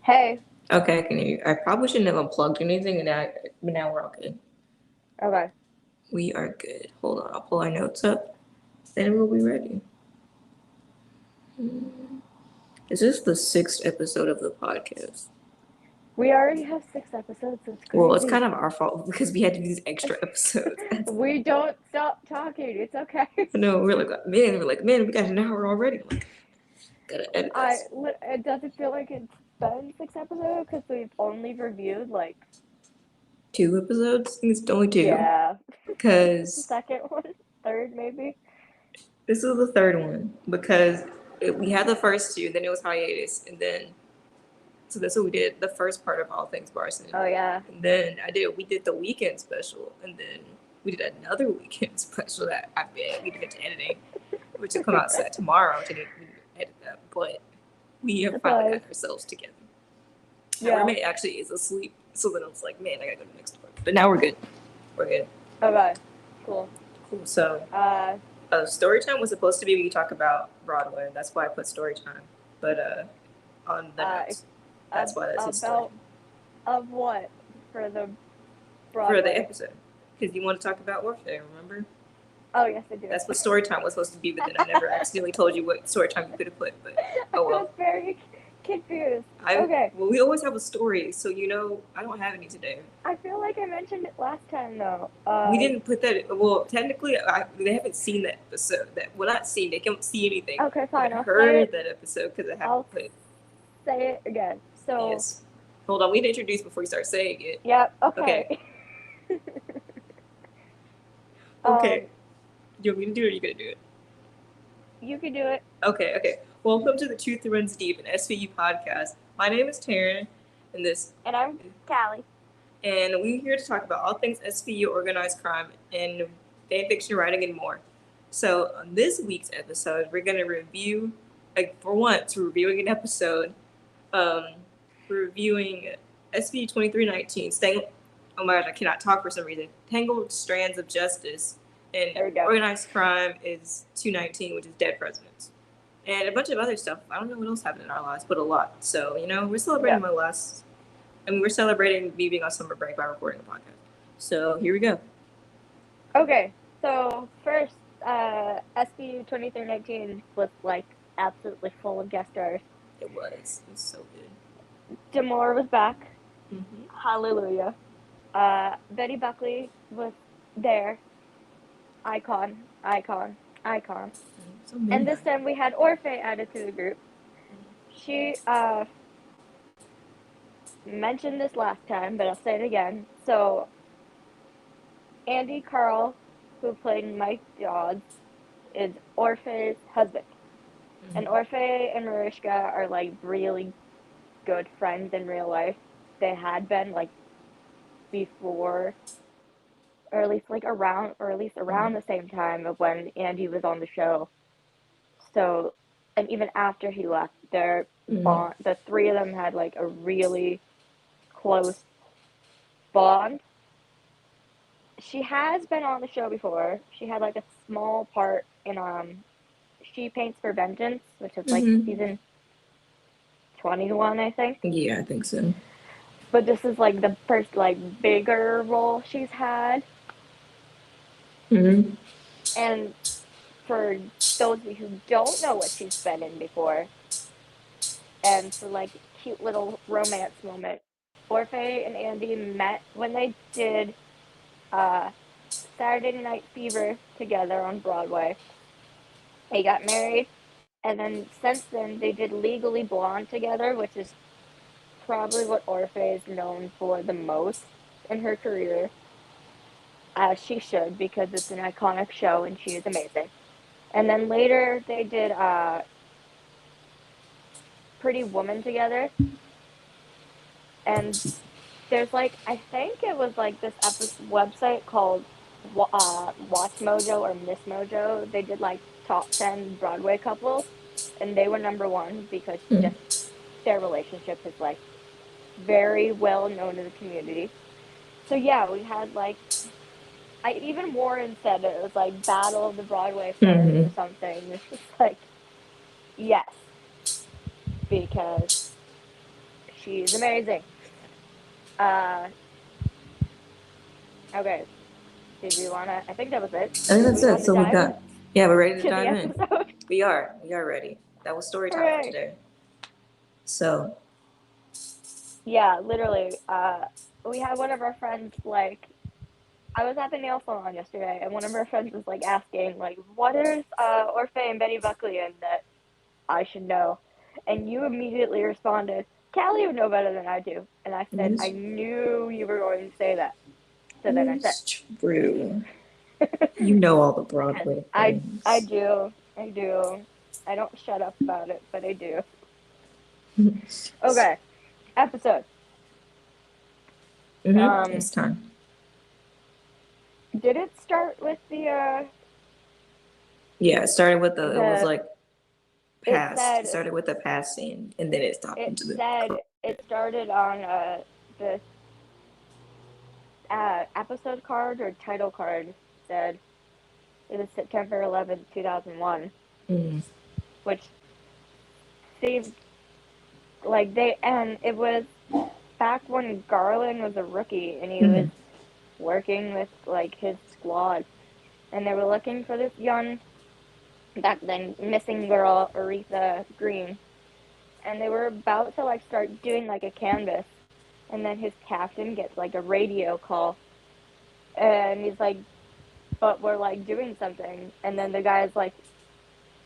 Hey. Okay, I can hear you. I probably shouldn't have unplugged anything, but now we're all good. Okay. We are good. Hold on, I'll pull our notes up. Then we'll be ready. Is this the sixth episode of the podcast? We already have 6 episodes. That's Well, it's crazy. kind of our fault because we had to do these extra episodes. We don't stop talking. It's okay. No, we're like, man, we got an hour already. Like, gotta edit this. It doesn't feel like it's been 6 episodes because we've only reviewed like, 2 episodes? I think it's only two. yeah, the Because second one, third maybe. this is the third one. Because we had the first two, then it was hiatus, and then so that's what we did. The first part of All Things Barson, Oh yeah. and then we did the weekend special, and then we did another weekend special that we did into editing, which will come out tomorrow. We need to edit that, but we have finally got ourselves together. My roommate actually is asleep, so then I was like, man, I gotta go to the next part. But now we're good. We're good. Okay. Cool. So, story time was supposed to be we talk about Broadway. That's why I put story time. But on the notes, that's why that's his story. Of what for the Broadway? For the episode, because you want to talk about warfare. Remember? Oh yes, I do. That's what story time was supposed to be, but then I never accidentally told you what story time you could have put. But oh well. I was very confused. Okay. Well, we always have a story, so I don't have any today. I feel like I mentioned it last time though. We didn't put that. Well, technically, they haven't seen that episode. Not seen. They can't see anything. Okay, fine. I heard that episode because I haven't put it. Say it again. So. Yes. Hold on. We need to introduce before you start saying it. Yep. Okay. Okay. You want me to do it or are you going to do it? You can do it. Okay. Welcome to the Truth Runs Deep, an SVU podcast. My name is Terryn, and I'm Kalli. And we're here to talk about all things SVU, organized crime, and fan fiction writing and more. So on this week's episode, we're going to review, reviewing an episode, reviewing SVU 2319, oh my gosh, I cannot talk for some reason, Tangled Strands of Justice, and Organized Crime is 219, which is Dead Presidents. And a bunch of other stuff. I don't know what else happened in our lives, but a lot. So, we're celebrating we're celebrating me being on summer break by recording a podcast. So, here we go. Okay, so first, SVU 2319 was, absolutely full of guest stars. It was so good. Demore was back. Mm-hmm. Hallelujah. Betty Buckley was there. Icon. And this time we had Orphe added to the group. She mentioned this last time, but I'll say it again. So Andy Carl, who played Mike Dodds, is Orphe's husband. Mm-hmm. And Orphe and Mariska are really good friends in real life. They had been before, or at least around the same time of when Andy was on the show. So, and even after he left, their bond, the three of them had a really close bond. She has been on the show before. She had a small part in She Paints for Vengeance, which is season 21, I think. Yeah, I think so. But this is the first bigger role she's had. Mm-hmm. And for those of you who don't know what she's been in before, and for cute little romance moment, Orphe and Andy met when they did Saturday Night Fever together on Broadway. They got married, and then since then they did Legally Blonde together, which is probably what Orphe is known for the most in her career, as she should, because it's an iconic show and she is amazing. And then later they did Pretty Woman together, and there's I think it was this website called Watch Mojo or Miss Mojo. They did top 10 Broadway couples, and they were number one because just their relationship is very well known in the community. So yeah, we had even Warren said it was Battle of the Broadway Fans or something. It's just yes, because She's amazing. Okay. Did we wanna? I think that was it. I think that's it. So we've got. Yeah, we're ready to the dive in. episode. We are ready. That was story time for today. So. Yeah, literally. We had one of our friends like. I was at the nail salon yesterday, and one of our friends was like asking, like, "What is Orphe and Betty Buckley in that I should know?" And you immediately responded, "Callie would know better than I do." And I said, "I knew you were going to say that." So then I said, "True." You know all the Broadway things. I do. I don't shut up about it, but I do. Okay, episode. It's time. Did it start with the? Yeah, it started with it was like past. It started with the past scene, and then it stopped into the. It started on the episode card or title card said it was September 11th, 2001, which seemed like it was back when Garland was a rookie and he was working with like his squad, and they were looking for this young, back then, missing girl, Aretha Green, and they were about to like start doing like a canvas, and then his captain gets like a radio call, and he's like, "But we're like doing something," and then the guy's like,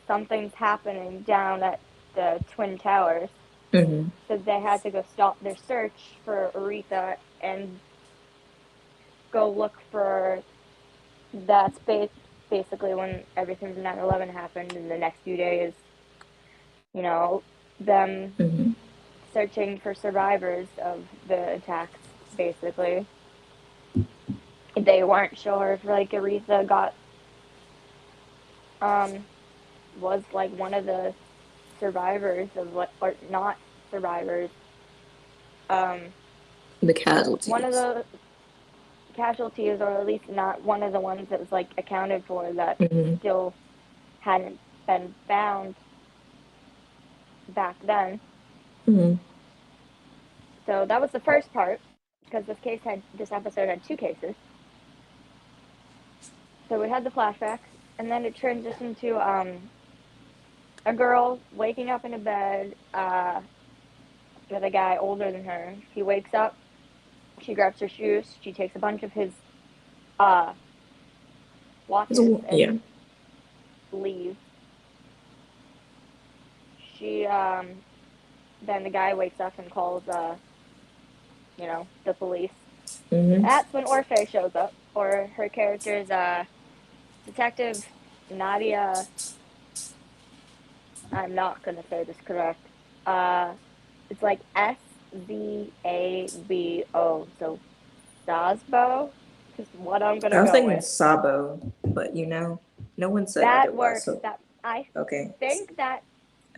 "Something's happening down at the Twin Towers." So they had to go stop their search for Aretha and go look for that space. Basically, when everything from 9/11 happened, in the next few days, them searching for survivors of the attacks. Basically, they weren't sure if like Aretha was like one of the survivors of what, or not survivors. The casualties. One of the casualties, or at least not one of the ones that was like accounted for that still hadn't been found back then. So that was the first part, because this episode had two cases. So we had the flashback, and then it transitioned to a girl waking up in a bed with a guy older than her. He wakes up, she grabs her shoes, she takes a bunch of his watches and leaves. She then the guy wakes up and calls the police. That's when Orphe shows up, or her character's Detective Nadia. I'm not gonna say this correct. It's like Szabo, so Sasbo. Just what I'm gonna go with. I was thinking Sabo, but no one said that works. So. I think that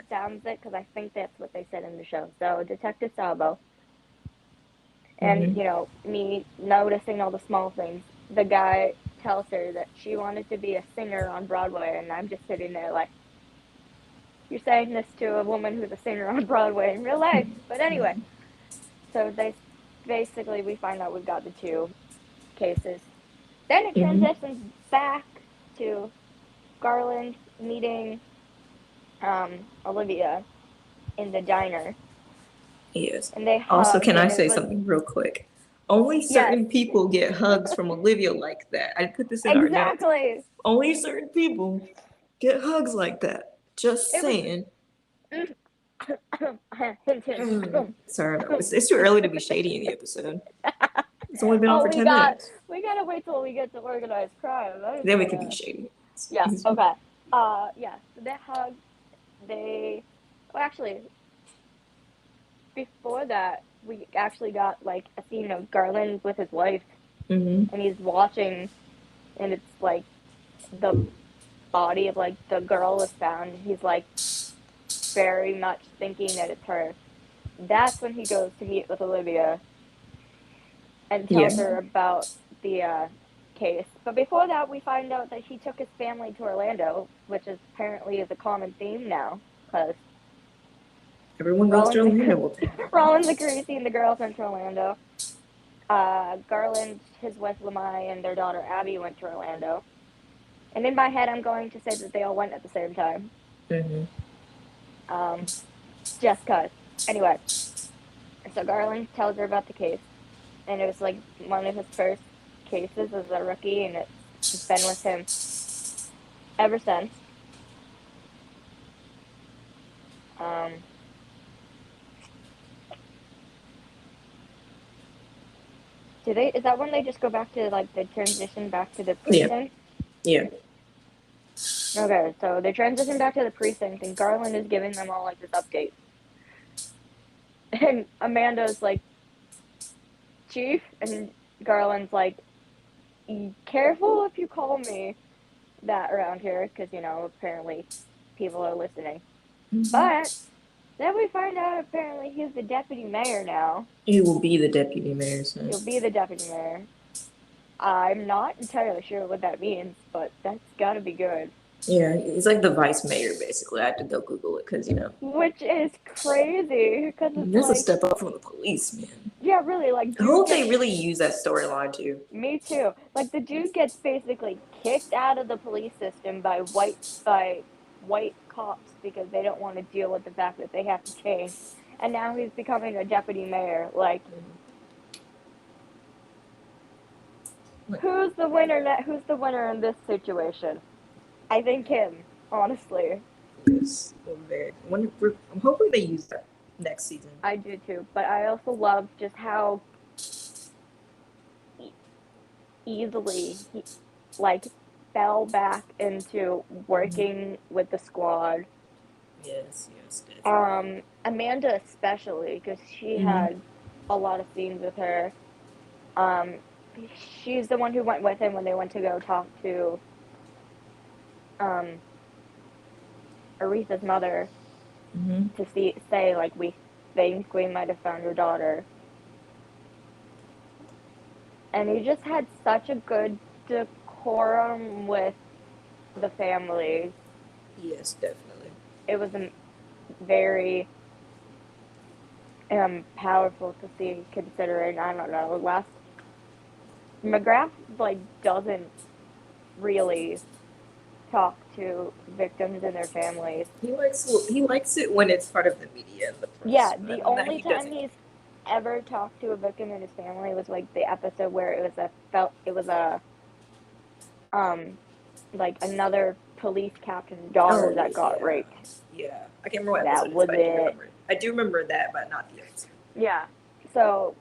sounds it, because I think that's what they said in the show. So Detective Sabo. And me noticing all the small things. The guy tells her that she wanted to be a singer on Broadway, and I'm just sitting there like, you're saying this to a woman who's a singer on Broadway in real life. But anyway, so we find out we've got the two cases. Then it transitions back to Garland meeting Olivia in the diner. Yes. And they also, can I say something real quick? Only certain people get hugs from Olivia like that. I put this in our notes. Exactly. Only certain people get hugs like that. Just saying. Sorry, it's too early to be shady in the episode. It's only been on for 10 minutes. We gotta wait till we get to organized crime. Then we can be shady. Yeah. Okay. Yeah. So they hug. Actually, before that, we actually got like a scene of Garland with his wife, and he's watching, and it's like the body of like the girl is found. He's like very much thinking that it's her. That's when he goes to meet with Olivia and tells her about the case. But before that, we find out that he took his family to Orlando, which is apparently is a common theme now, because Everyone goes to Orlando. Rollins the Greasy and the girls went to Orlando. Garland, his wife Lamai, and their daughter Abby went to Orlando. And in my head, I'm going to say that they all went at the same time. Just cause. Anyway, so Garland tells her about the case, and it was like one of his first cases as a rookie, and it's been with him ever since. Is that when they just go back to like the transition back to the precinct? Yeah. Okay, so they transition back to the precinct, and Garland is giving them all like this update. And Amanda's like, Chief, and Garland's like, careful if you call me that around here, because, you know, apparently people are listening. But then we find out apparently he's the deputy mayor now. He will be the deputy mayor soon. He'll be the deputy mayor. I'm not entirely sure what that means, but that's gotta be good. Yeah, he's like the vice mayor, basically. I had to go Google it because, you know. Which is crazy. Cause it's That's like, a step up from the police, man. Yeah, really. Like, I hope they really use that storyline, too. Me too. Like, the dude gets basically kicked out of the police system by white cops because they don't want to deal with the fact that they have to change. And now he's becoming a deputy mayor. Like, who's the winner? Who's the winner in this situation? I think him, honestly. Yes, I'm hoping they use that next season. I do too, but I also love just how easily he, like, fell back into working with the squad. Yes, definitely. Amanda especially, because she had a lot of scenes with her. She's the one who went with him when they went to go talk to Aretha's mother to say like, we think we might have found your daughter. And he just had such a good decorum with the family. Yes, definitely. It was very powerful to see, considering, I don't know, McGrath like doesn't really talk to victims and their families. He likes it when it's part of the media and the press. Yeah, the only time he's ever talked to a victim and his family was like the episode where it was like another police captain's daughter that got raped. Yeah, I can't remember what episode that was it. I do remember that, but not the episode. Yeah, so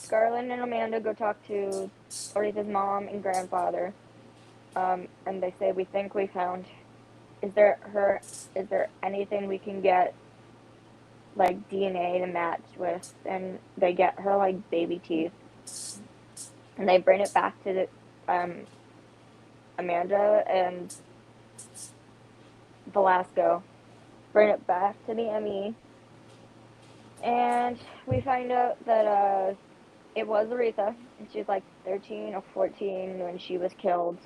Garland and Amanda go talk to Aretha's mom and grandfather, and they say, we think we found. Is there anything we can get, like, DNA to match with? And they get her like baby teeth, and they bring it back to the Amanda and Velasco. Bring it back to the ME, and we find out that it was Aretha, and she's like 13 or 14 when she was killed.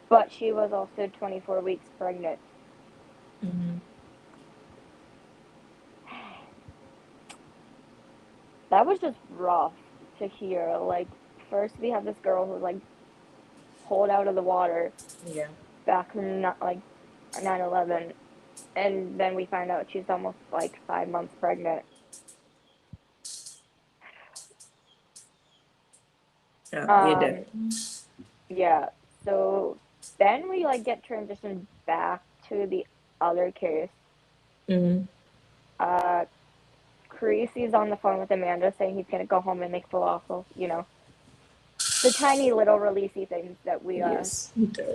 But she was also 24 weeks pregnant. That was just rough to hear. Like, first we have this girl who's like pulled out of the water. Yeah. Back from like 9/11, and then we find out she's almost like 5 months pregnant. Yeah. So then we like get transitioned back to the other case. Creasy's on the phone with Amanda saying he's gonna go home and make falafel. You know, the tiny little releasey things that we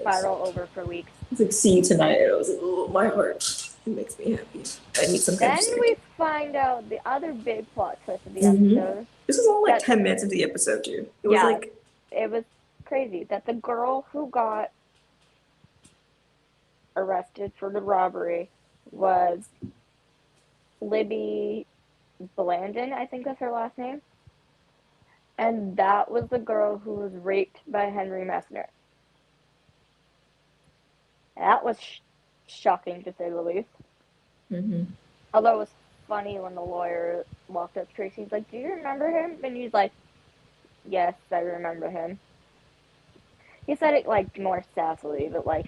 spiral over for weeks. It's like, see you tonight. And I was like, oh, my heart. It makes me happy. I need some. Then we find out the other big plot twist of the episode. This was only like 10 minutes into the episode too. It was crazy that the girl who got arrested for the robbery was Libby Blandon, I think is her last name. And that was the girl who was raped by Henry Messner. That was shocking, to say the least. Although it was funny when the lawyer walked up to Tracy, he's like, "Do you remember him?" And he's like, "Yes, I remember him." He said it like more sassily, but like,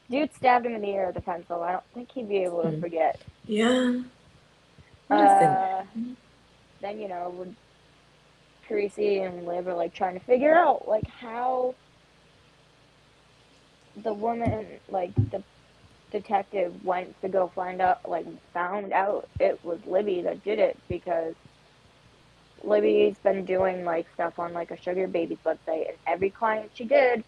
dude stabbed him in the ear with a pencil. I don't think he'd be able to forget. Yeah. Then when Tracy and Liv are like trying to figure out like how the woman, like the detective, went to go found out it was Libby that did it, because Libby's been doing like stuff on like a sugar babies website, and every client she did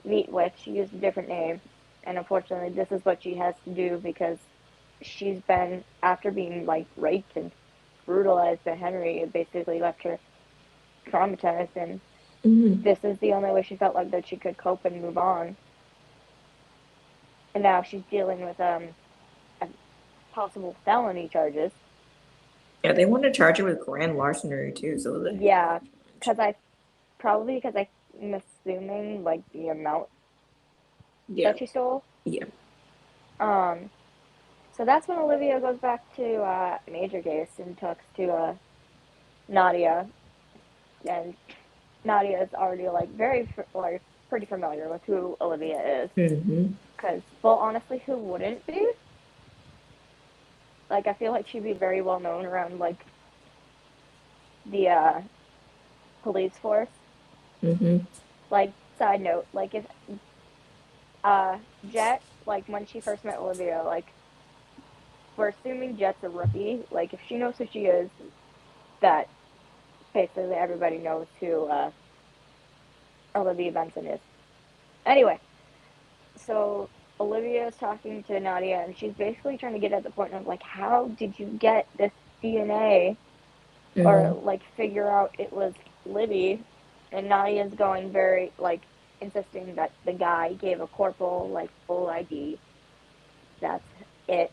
meet with, she used a different name. And unfortunately, this is what she has to do, because she's been, after being like raped and brutalized by Henry, it basically left her traumatized, and this is the only way she felt like that she could cope and move on. And now she's dealing with possible felony charges. Yeah, they want to charge her with grand larceny too. So yeah, because I'm assuming like the amount that she stole. Yeah. So that's when Olivia goes back to Major Case and talks to Nadia, and Nadia is already like pretty familiar with who Olivia is. Because, well, honestly, who wouldn't be? Like, I feel like she'd be very well known around like the police force. Like, side note, like if Jet, like when she first met Olivia, like we're assuming Jet's a rookie. Like, if she knows who she is, that basically everybody knows who Olivia Benson is. Anyway, so Olivia is talking to Nadia, and she's basically trying to get at the point of like, how did you get this DNA, or like figure out it was Libby? And Nadia's going very like insisting that the guy gave a corporal like full ID. That's it.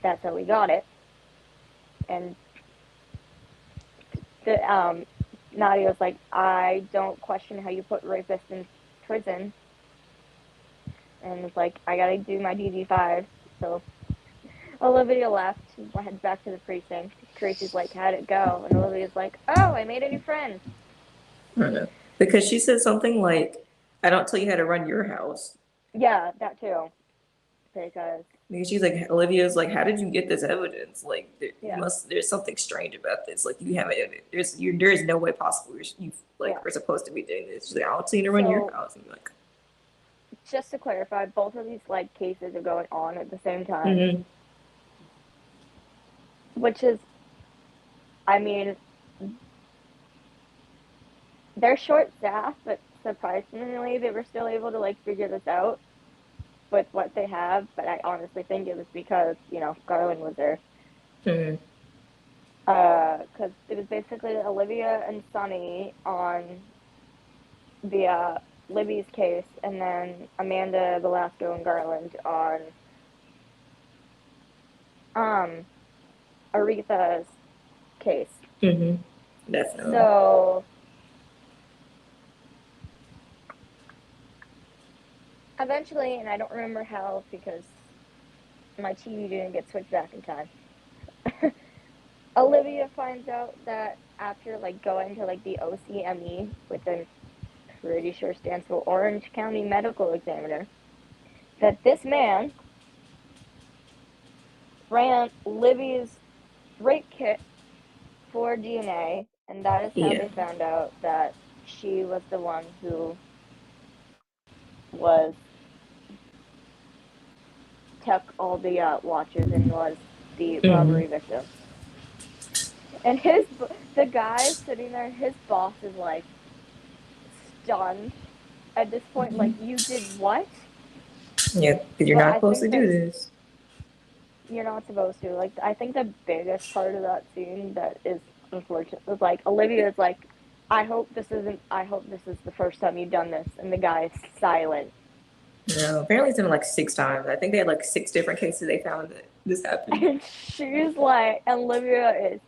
That's how we got it. And the Nadia's like, I don't question how you put rapists in prison. And it's like, I gotta do my DD5. So Olivia left, heads back to the precinct. Tracy's like, how'd it go? And Olivia's like, oh, I made a new friend. I don't know. Because she said something like, I don't tell you how to run your house. Yeah, that too. Because she's like, Olivia's like, how did you get this evidence? Like, there's something strange about this. Like, you haven't, there's no way possible you are supposed to be doing this. She's like, I don't tell you to run your house. And like, just to clarify, both of these like cases are going on at the same time. Which is, I mean, they're short-staffed, but surprisingly, they were still able to like figure this out with what they have. But I honestly think it was because Garland was there. Because it was basically Olivia and Sonny on the Libby's case, and then Amanda, Velasco, and Garland on Aretha's case. Definitely. So eventually, and I don't remember how because my TV didn't get switched back in time. Olivia finds out that after like going to like the OCME, which I'm pretty sure stands for Orange County Medical Examiner, that this man ran Libby's rape kit for DNA, and that is how they found out that she was the one who took all the watches and was the robbery victim. And the guy sitting there, his boss is like stunned at this point, like, you did what? Yeah, because you're not supposed to do this. You're not supposed to. Like, I think the biggest part of that scene that is unfortunate was like Olivia's like, I hope this is the first time you've done this, and the guy is silent. No, apparently it's been like 6 times. I think they had like 6 different cases they found that this happened. And she's like, and Olivia is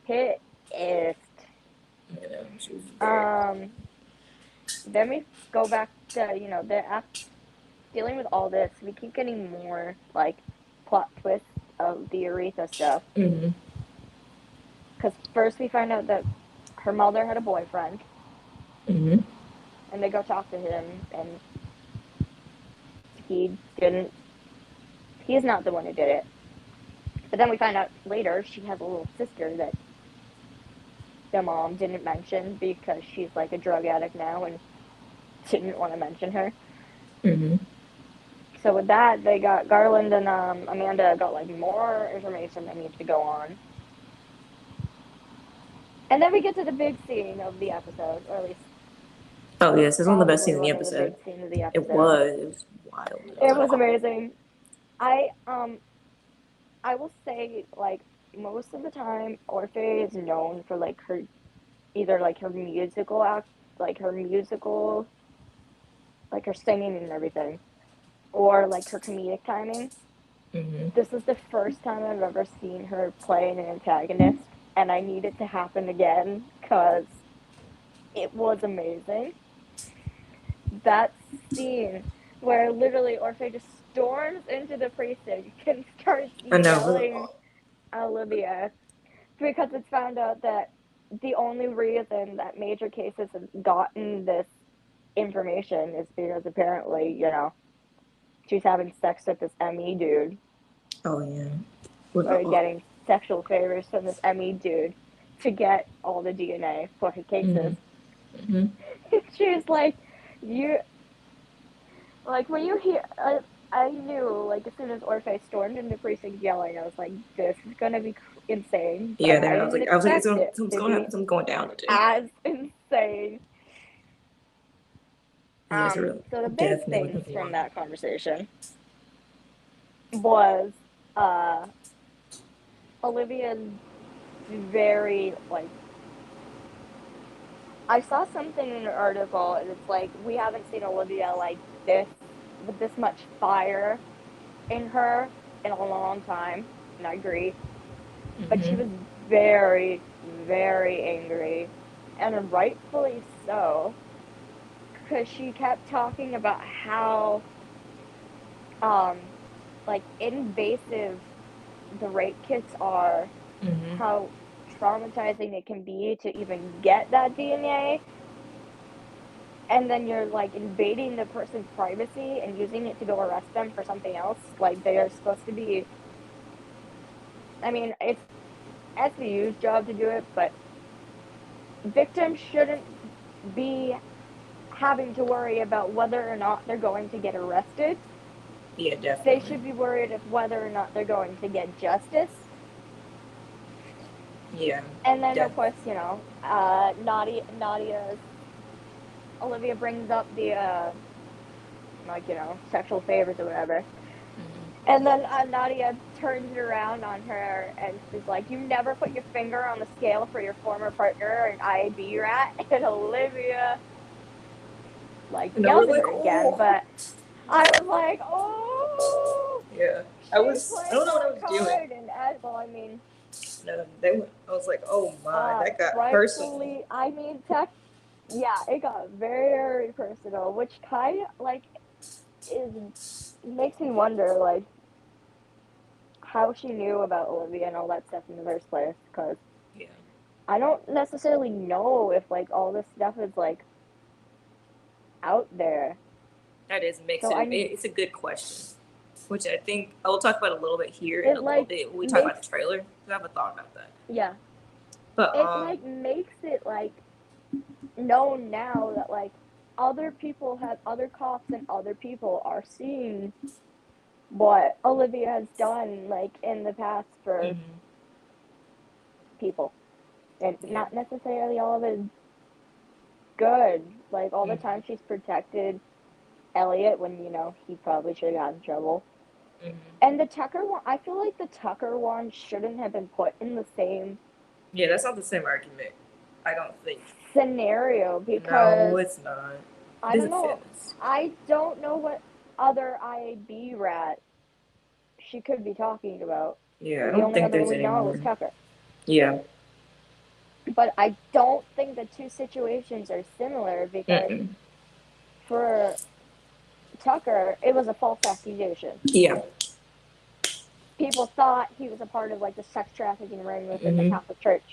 pissed. Then we go back to they're dealing with all this. We keep getting more like plot twist of the Aretha stuff. Mm-hmm. Because first we find out that her mother had a boyfriend. Mm-hmm. And they go talk to him, and he's not the one who did it. But then we find out later she has a little sister that the mom didn't mention because she's like a drug addict now and didn't want to mention her. Mm-hmm. So with that, they got Garland and Amanda got like more information that needs to go on. And then we get to the big scene of the episode, or at least. Oh yes, it's one of the best probably scenes in the one of episode. big scenes of the It episode. was wild. It was amazing. I will say, like, most of the time, Orphe is known for like her either like her musical act, like her musical, like her singing and everything, or like her comedic timing. Mm-hmm. This is the first time I've ever seen her play an antagonist, and I need it to happen again because it was amazing. That scene where literally Orphe just storms into the precinct and starts yelling Olivia because it's found out that the only reason that major cases have gotten this information is because apparently, she's having sex with this ME dude. Oh yeah. Or getting sexual favors from this ME dude to get all the DNA for her cases. Mm-hmm. She's like, when you hear, I knew, like, as soon as Orphe stormed into precinct yelling, I was like, this is gonna be insane. Yeah, I I was like, something's going to happen, something's going down today. As insane. Yes, so the big things from that conversation was Olivia's very, like, I saw something in an article, and it's like, we haven't seen Olivia like this, with this much fire in her in a long time, and I agree. Mm-hmm. But she was very, very angry, and rightfully so, because she kept talking about how, like, invasive the rape kits are, how traumatizing it can be to even get that DNA, and then you're like invading the person's privacy and using it to go arrest them for something else. Like, they are supposed to be, I mean, it's SVU's job to do it, but victims shouldn't be having to worry about whether or not they're going to get arrested. Yeah, definitely. They should be worried of whether or not they're going to get justice. Yeah. And then, of course, Olivia brings up the, sexual favors or whatever. And then Nadia turns it around on her, and she's like, you never put your finger on the scale for your former partner, an IB rat. And Olivia, like, yelled at her again, but I was like, oh! Yeah. I don't know what I was doing. And I was like, oh my, that got personal. I mean, it got very personal, which kind of, like, makes me wonder, like, how she knew about Olivia and all that stuff in the first place, because I don't necessarily know if, like, all this stuff is, like, out there. That is mixed. It's a good question, which I think I will talk about a little bit here in a little bit when we talk about the trailer, because I have a thought about that. Yeah. But it, like, makes it, like, known now that, like, other cops and other people are seeing what Olivia has done, like, in the past for people. And not necessarily all of it is good. Like, all the time she's protected Elliot when, he probably should have gotten in trouble. And the Tucker one, I feel like the Tucker one shouldn't have been put in the same... Yeah, that's not the same argument, I don't think. Scenario, because... No, it's not. I don't know. I don't know what other IAB rat she could be talking about. Yeah, I don't think there's any more. The only other we know is Tucker. Yeah. But I don't think the two situations are similar, because for Tucker, it was a false accusation. Yeah. people thought he was a part of like the sex trafficking ring within the Catholic Church,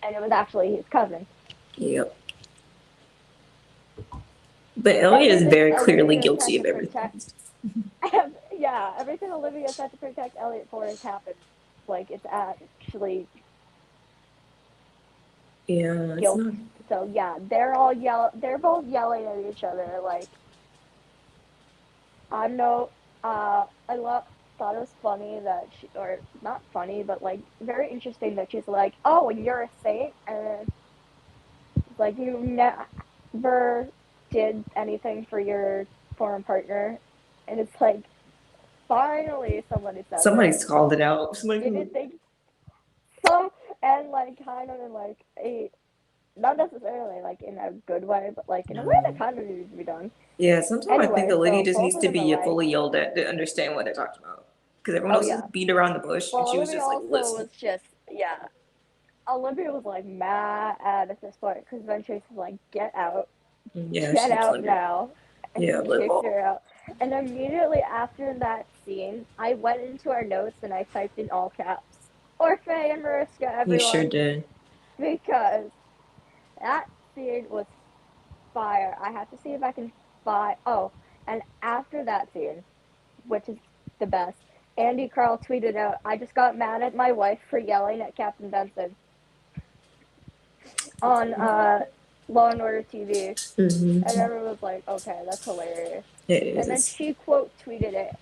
and it was actually his cousin. Yep. But Elliot is very clearly guilty of everything. Yeah, everything Olivia said to protect Elliot for has happened. Like, it's actually it's not. So yeah, they're both yelling at each other. Like, I thought it was funny that or not funny, but like very interesting that she's like, oh, and you're a saint, and like you never did anything for your foreign partner, and it's like, finally Somebody's called it out. Didn't think so, and like kind of in like not necessarily like in a good way, but like in a way that kind of needs to be done. Yeah, sometimes I think Olivia just needs to be fully yelled at to understand what they're talking about. Because everyone else just beat around the bush, and she was just like, listen. Olivia was like mad at this point because then she was like, get out. Yeah, get out now. And yeah, kicked her out. And immediately after that scene, I went into our notes and I typed in all caps, Orfeh and Mariska, everyone. You sure did. Because that scene was fire. I have to see if I can find. Oh, and after that scene, which is the best, Andy Carl tweeted out, I just got mad at my wife for yelling at Captain Benson on Law and Order TV. And everyone was like, okay, that's hilarious. And then she quote tweeted it.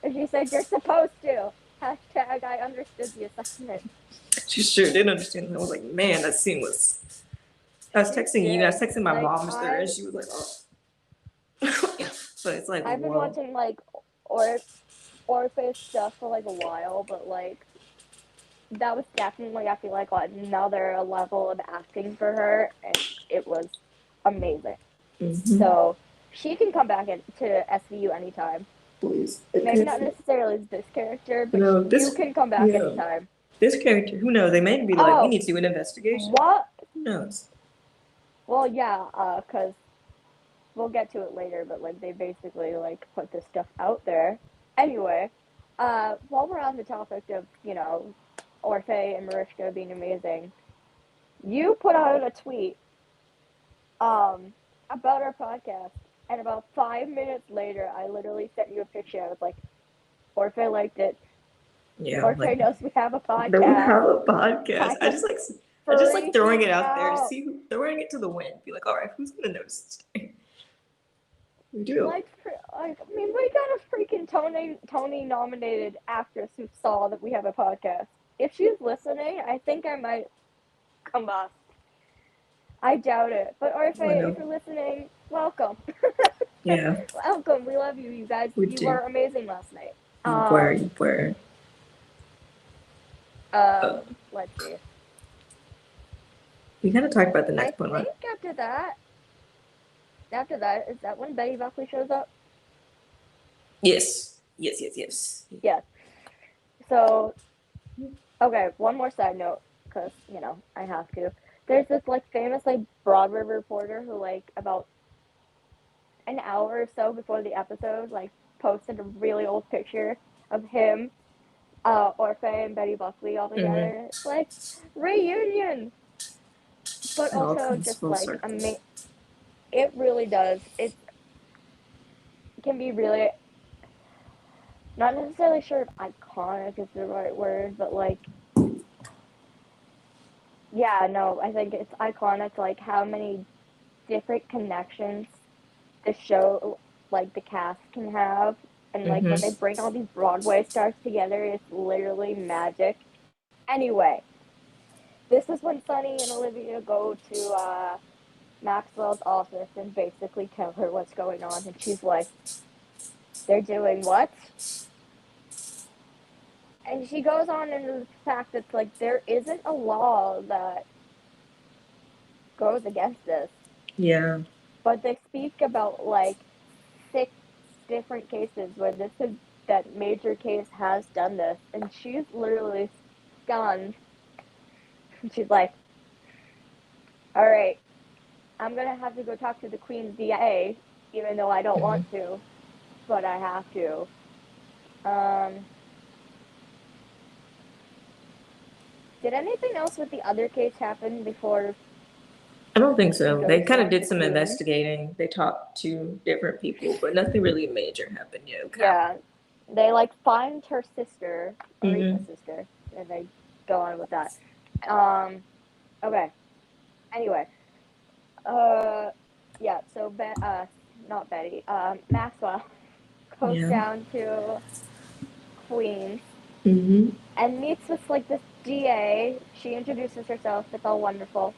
And she said, you're supposed to. Hashtag I understood the assignment. She sure did understand. I was like, man, that scene was. I was texting you, and I was texting my mom there, and she was like, oh. So it's like, I've been watching like Orpheus stuff for like a while, but like that was definitely, I feel like, another level of acting for her, and it was amazing. So she can come back to SVU anytime. Please. Maybe not necessarily as this character, but you can come back anytime. This character, who knows? They may be like, we need to do an investigation. What? Who knows? Well, yeah, because we'll get to it later, but like they basically like put this stuff out there. Anyway, while we're on the topic of, Orfeh and Mariska being amazing, you put out a tweet about our podcast, and about 5 minutes later, I literally sent you a picture. I was like, Orfeh liked it. Yeah. Orfeh knows we have a podcast. We have a podcast. I just like throwing it out there to see throwing it to the wind. Be like, all right, who's gonna notice this thing? We do. We got a freaking Tony nominated actress who saw that we have a podcast. If she's listening, I think I might combust. I doubt it. But Orfeh, if you're listening, welcome. Yeah. Welcome. We love you, you guys. You were amazing last night. You were. Let's see. We gotta talk about the next one. I think after that, is that when Betty Buckley shows up? Yes. Yeah. So, okay, one more side note, because, I have to. There's this, famous, Broadway reporter who, about an hour or so before the episode, posted a really old picture of him, Orfeh and Betty Buckley all together. It's like, reunion! But also just, amazing. It really does. It can be really, not necessarily sure if iconic is the right word, but yeah, no, I think it's iconic, how many different connections the show, the cast can have. And, when they bring all these Broadway stars together, it's literally magic. Anyway, this is when Sunny and Olivia go to Maxwell's office and basically tell her what's going on. And she's like, they're doing what? And she goes on into the fact that, there isn't a law that goes against this. Yeah. But they speak about, 6 different cases where that major case has done this. And she's literally stunned. She's like, all right, I'm going to have to go talk to the Queen's DA, even though I don't want to, but I have to. Did anything else with the other case happen before? I don't think so. They Goes kind of down did to some Queens? investigating. They talked to different people, but nothing really major happened yet. Okay. Yeah, they like find her sister, Aretha's Mm-hmm. sister, and they go on with that. Um, okay. Anyway, yeah. So not Betty. Maxwell goes Yeah. down to Queens Mm-hmm. and meets with like this DA. She introduces herself. It's all wonderful.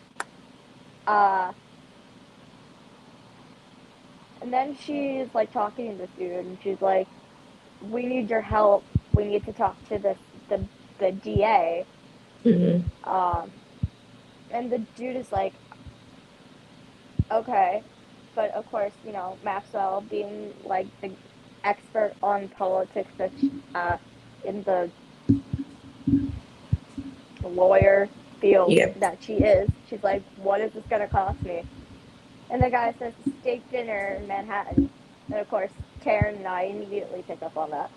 Uh, and then she's like talking to this dude, and she's like, "We need your help. We need to talk to the DA." Mm-hmm. And the dude is like, "Okay," but of course, Maxwell being like the expert on politics that in the lawyer field Yeah. that she is, she's like, "What is this gonna cost me?" And the guy says steak dinner in Manhattan. And of course, Terryn and I immediately pick up on that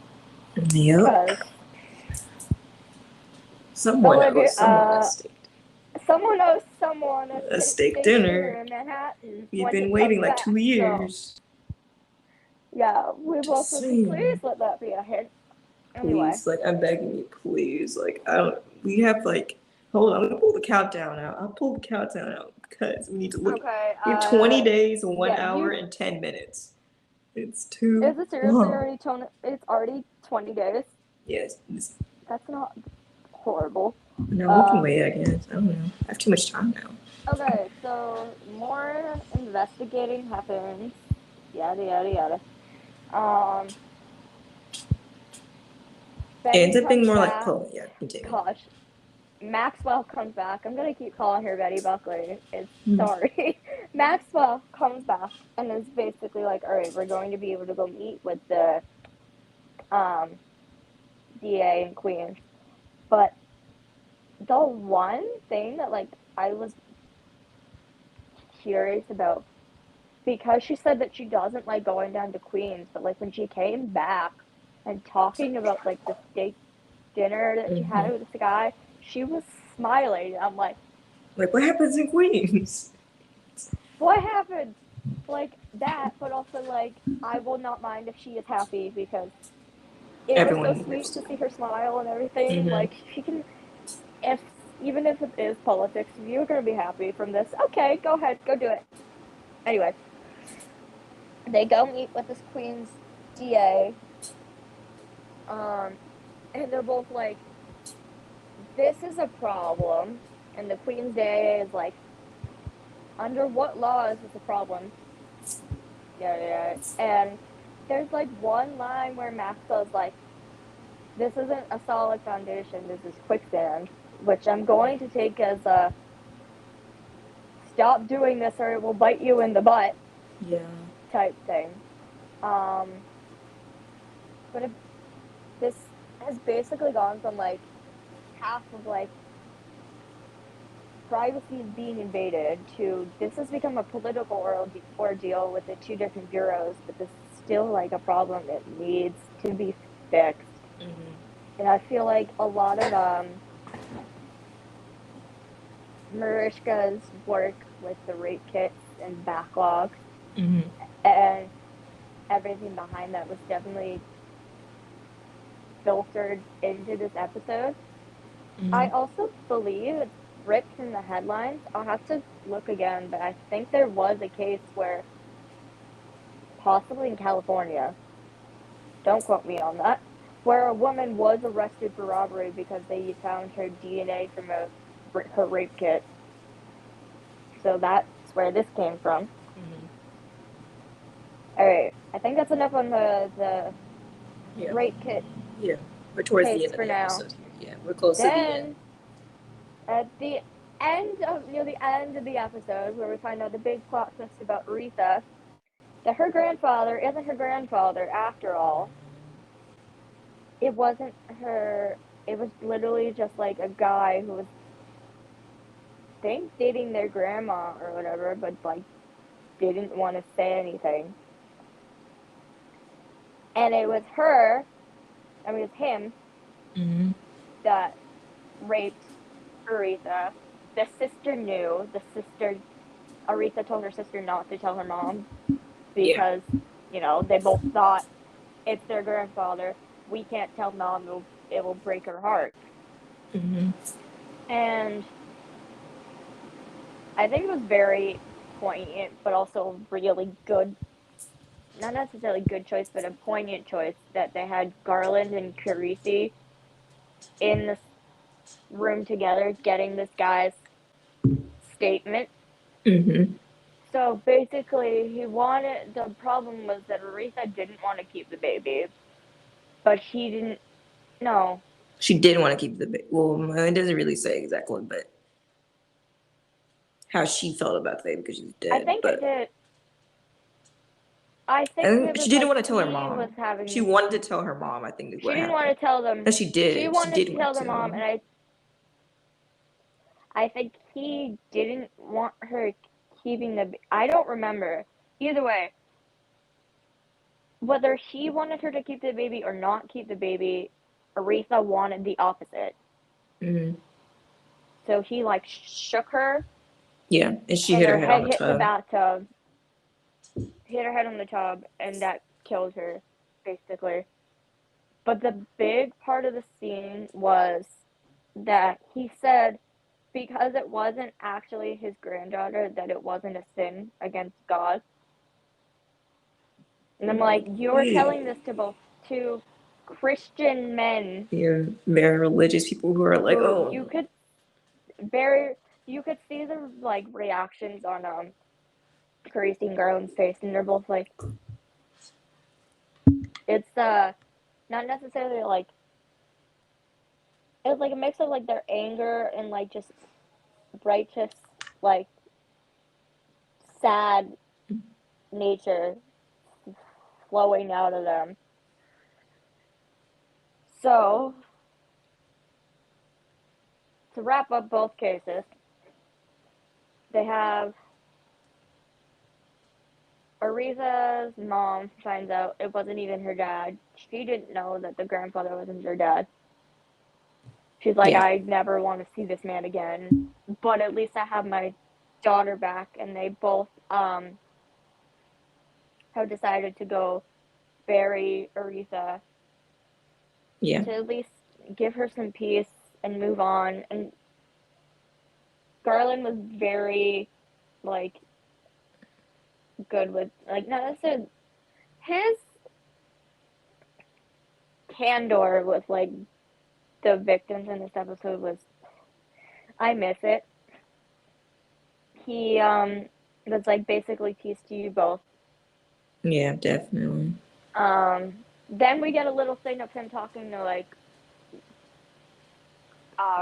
Yep. because Someone Olivia, owes someone a steak. someone owes someone A a steak steak dinner dinner. in Manhattan You've when been he waiting comes like back. 2 years. Yeah, we both Just would saying. please let that be a hint. Anyway, Please, like, I'm begging you, please. Like, I don't. We have like. Hold on, let me pull the countdown out. I'll pull the countdown out because we need to look. okay. We have 20 days, 1 hour, Yeah. and 10 minutes. It's too Is it seriously long. already It's already 20 days. Yes. That's not horrible. No, we can wait. I guess. I don't know. I have too much time now. Okay, so more investigating happens. Yada yada yada. Um, It ends Betty up being comes more like back. pull. Yeah, continue. Gosh, Maxwell comes back. I'm gonna keep calling her Betty Buckley. It's Hmm. sorry. Maxwell comes back and is basically like, all right, we're going to be able to go meet with the um DA in Queens. But the one thing that like I was curious about, because she said that she doesn't like going down to Queens, but like when she came back and talking about like the steak dinner that she Mm-hmm. had with this guy, she was smiling. I'm like, Like, what happens in Queens? what happened? Like that, but also like I will not mind if she is happy because it was so Everyone deserves sweet to to be. see her smile and everything. Mm-hmm. Like she can, if even if it is politics, if you're gonna be happy from this, okay, go ahead, go do it. Anyway, they go meet with this Queen's DA, and they're both like, "This is a problem," and the Queen's DA is like, "Under what law is this a problem?" Yeah, yeah. And there's like one line where Maxwell's like, "This isn't a solid foundation. This is quicksand," which I'm going to take as a "stop doing this or it will bite you in the butt" Yeah. type thing. Um, but this has basically gone from like half of like privacy is being invaded to this has become a political ordeal with the two different bureaus, but this is still like a problem that needs to be fixed. Mm-hmm. And I feel like a lot of Marishka's work with the rape kits and backlogs Mm-hmm. and everything behind that was definitely filtered into this episode. I Mm-hmm. also believe it's ripped from the headlines. I'll have to look again, but I think there was a case where, possibly in California, don't quote me on that, where a woman was arrested for robbery because they found her DNA from her rape kit. So that's where this came from. Mm-hmm. All right, I think that's enough on the Yeah. rape kit Yeah. We're towards the case end of for the now. episode here. Yeah, we're close to the end. Then at the near the end of the episode, where we find out the big plot twist about Aretha, that her grandfather isn't her grandfather after all. It wasn't her. It was literally just like a guy who was, I think, dating their grandma or whatever, but like didn't want to say anything. And it was her. I mean, it's him Mm-hmm. that raped Aretha. The sister knew. Aretha told her sister not to tell her mom because, they both thought it's their grandfather. We can't tell mom, it will break her heart. Mm-hmm. And I think it was very poignant, but also really good. Not necessarily good choice, but a poignant choice that they had Garland and Carisi in this room together getting this guy's statement. Mm-hmm. So basically, the problem was that Aretha didn't want to keep the baby, but he didn't know. She did want to keep the baby. Well, it doesn't really say exactly, but how she felt about the baby because she's I dead. think it But did. I think it she was didn't like want to tell her he was mom. She having. wanted to tell her mom, I think is She what didn't want happened. to tell them. No, she She did. She wanted did to want tell to their tell mom, them. and I think he didn't want her keeping the. I don't remember. Either way, whether he wanted her to keep the baby or not keep the baby, Aretha wanted the opposite. Mm-hmm. So he like shook her, Yeah, and she and hit her her head on head the hit the tub. bathtub, hit her head on the tub, and that killed her, basically. But the big part of the scene was that he said because it wasn't actually his granddaughter, that it wasn't a sin against God. And I'm like, you're Yeah. telling this to both two Christian men Yeah, very religious people who are like, who oh, very you could see the like reactions on Carisi and Garland's face, and they're both like, it's not necessarily like it's like a mix of like their anger and like just righteous like sad nature flowing out of them. So to wrap up both cases, they have Aretha's mom finds out it wasn't even her dad. She didn't know that the grandfather wasn't her dad. She's like, yeah, I never want to see this man again, but at least I have my daughter back. And they both have decided to go bury Aretha yeah, to at least give her some peace and move on. And Garland was very like good with like not necessarily his candor with like the victims in this episode was I miss it. He was like basically peace to you both. yeah, definitely. Then we get a little thing of him talking to like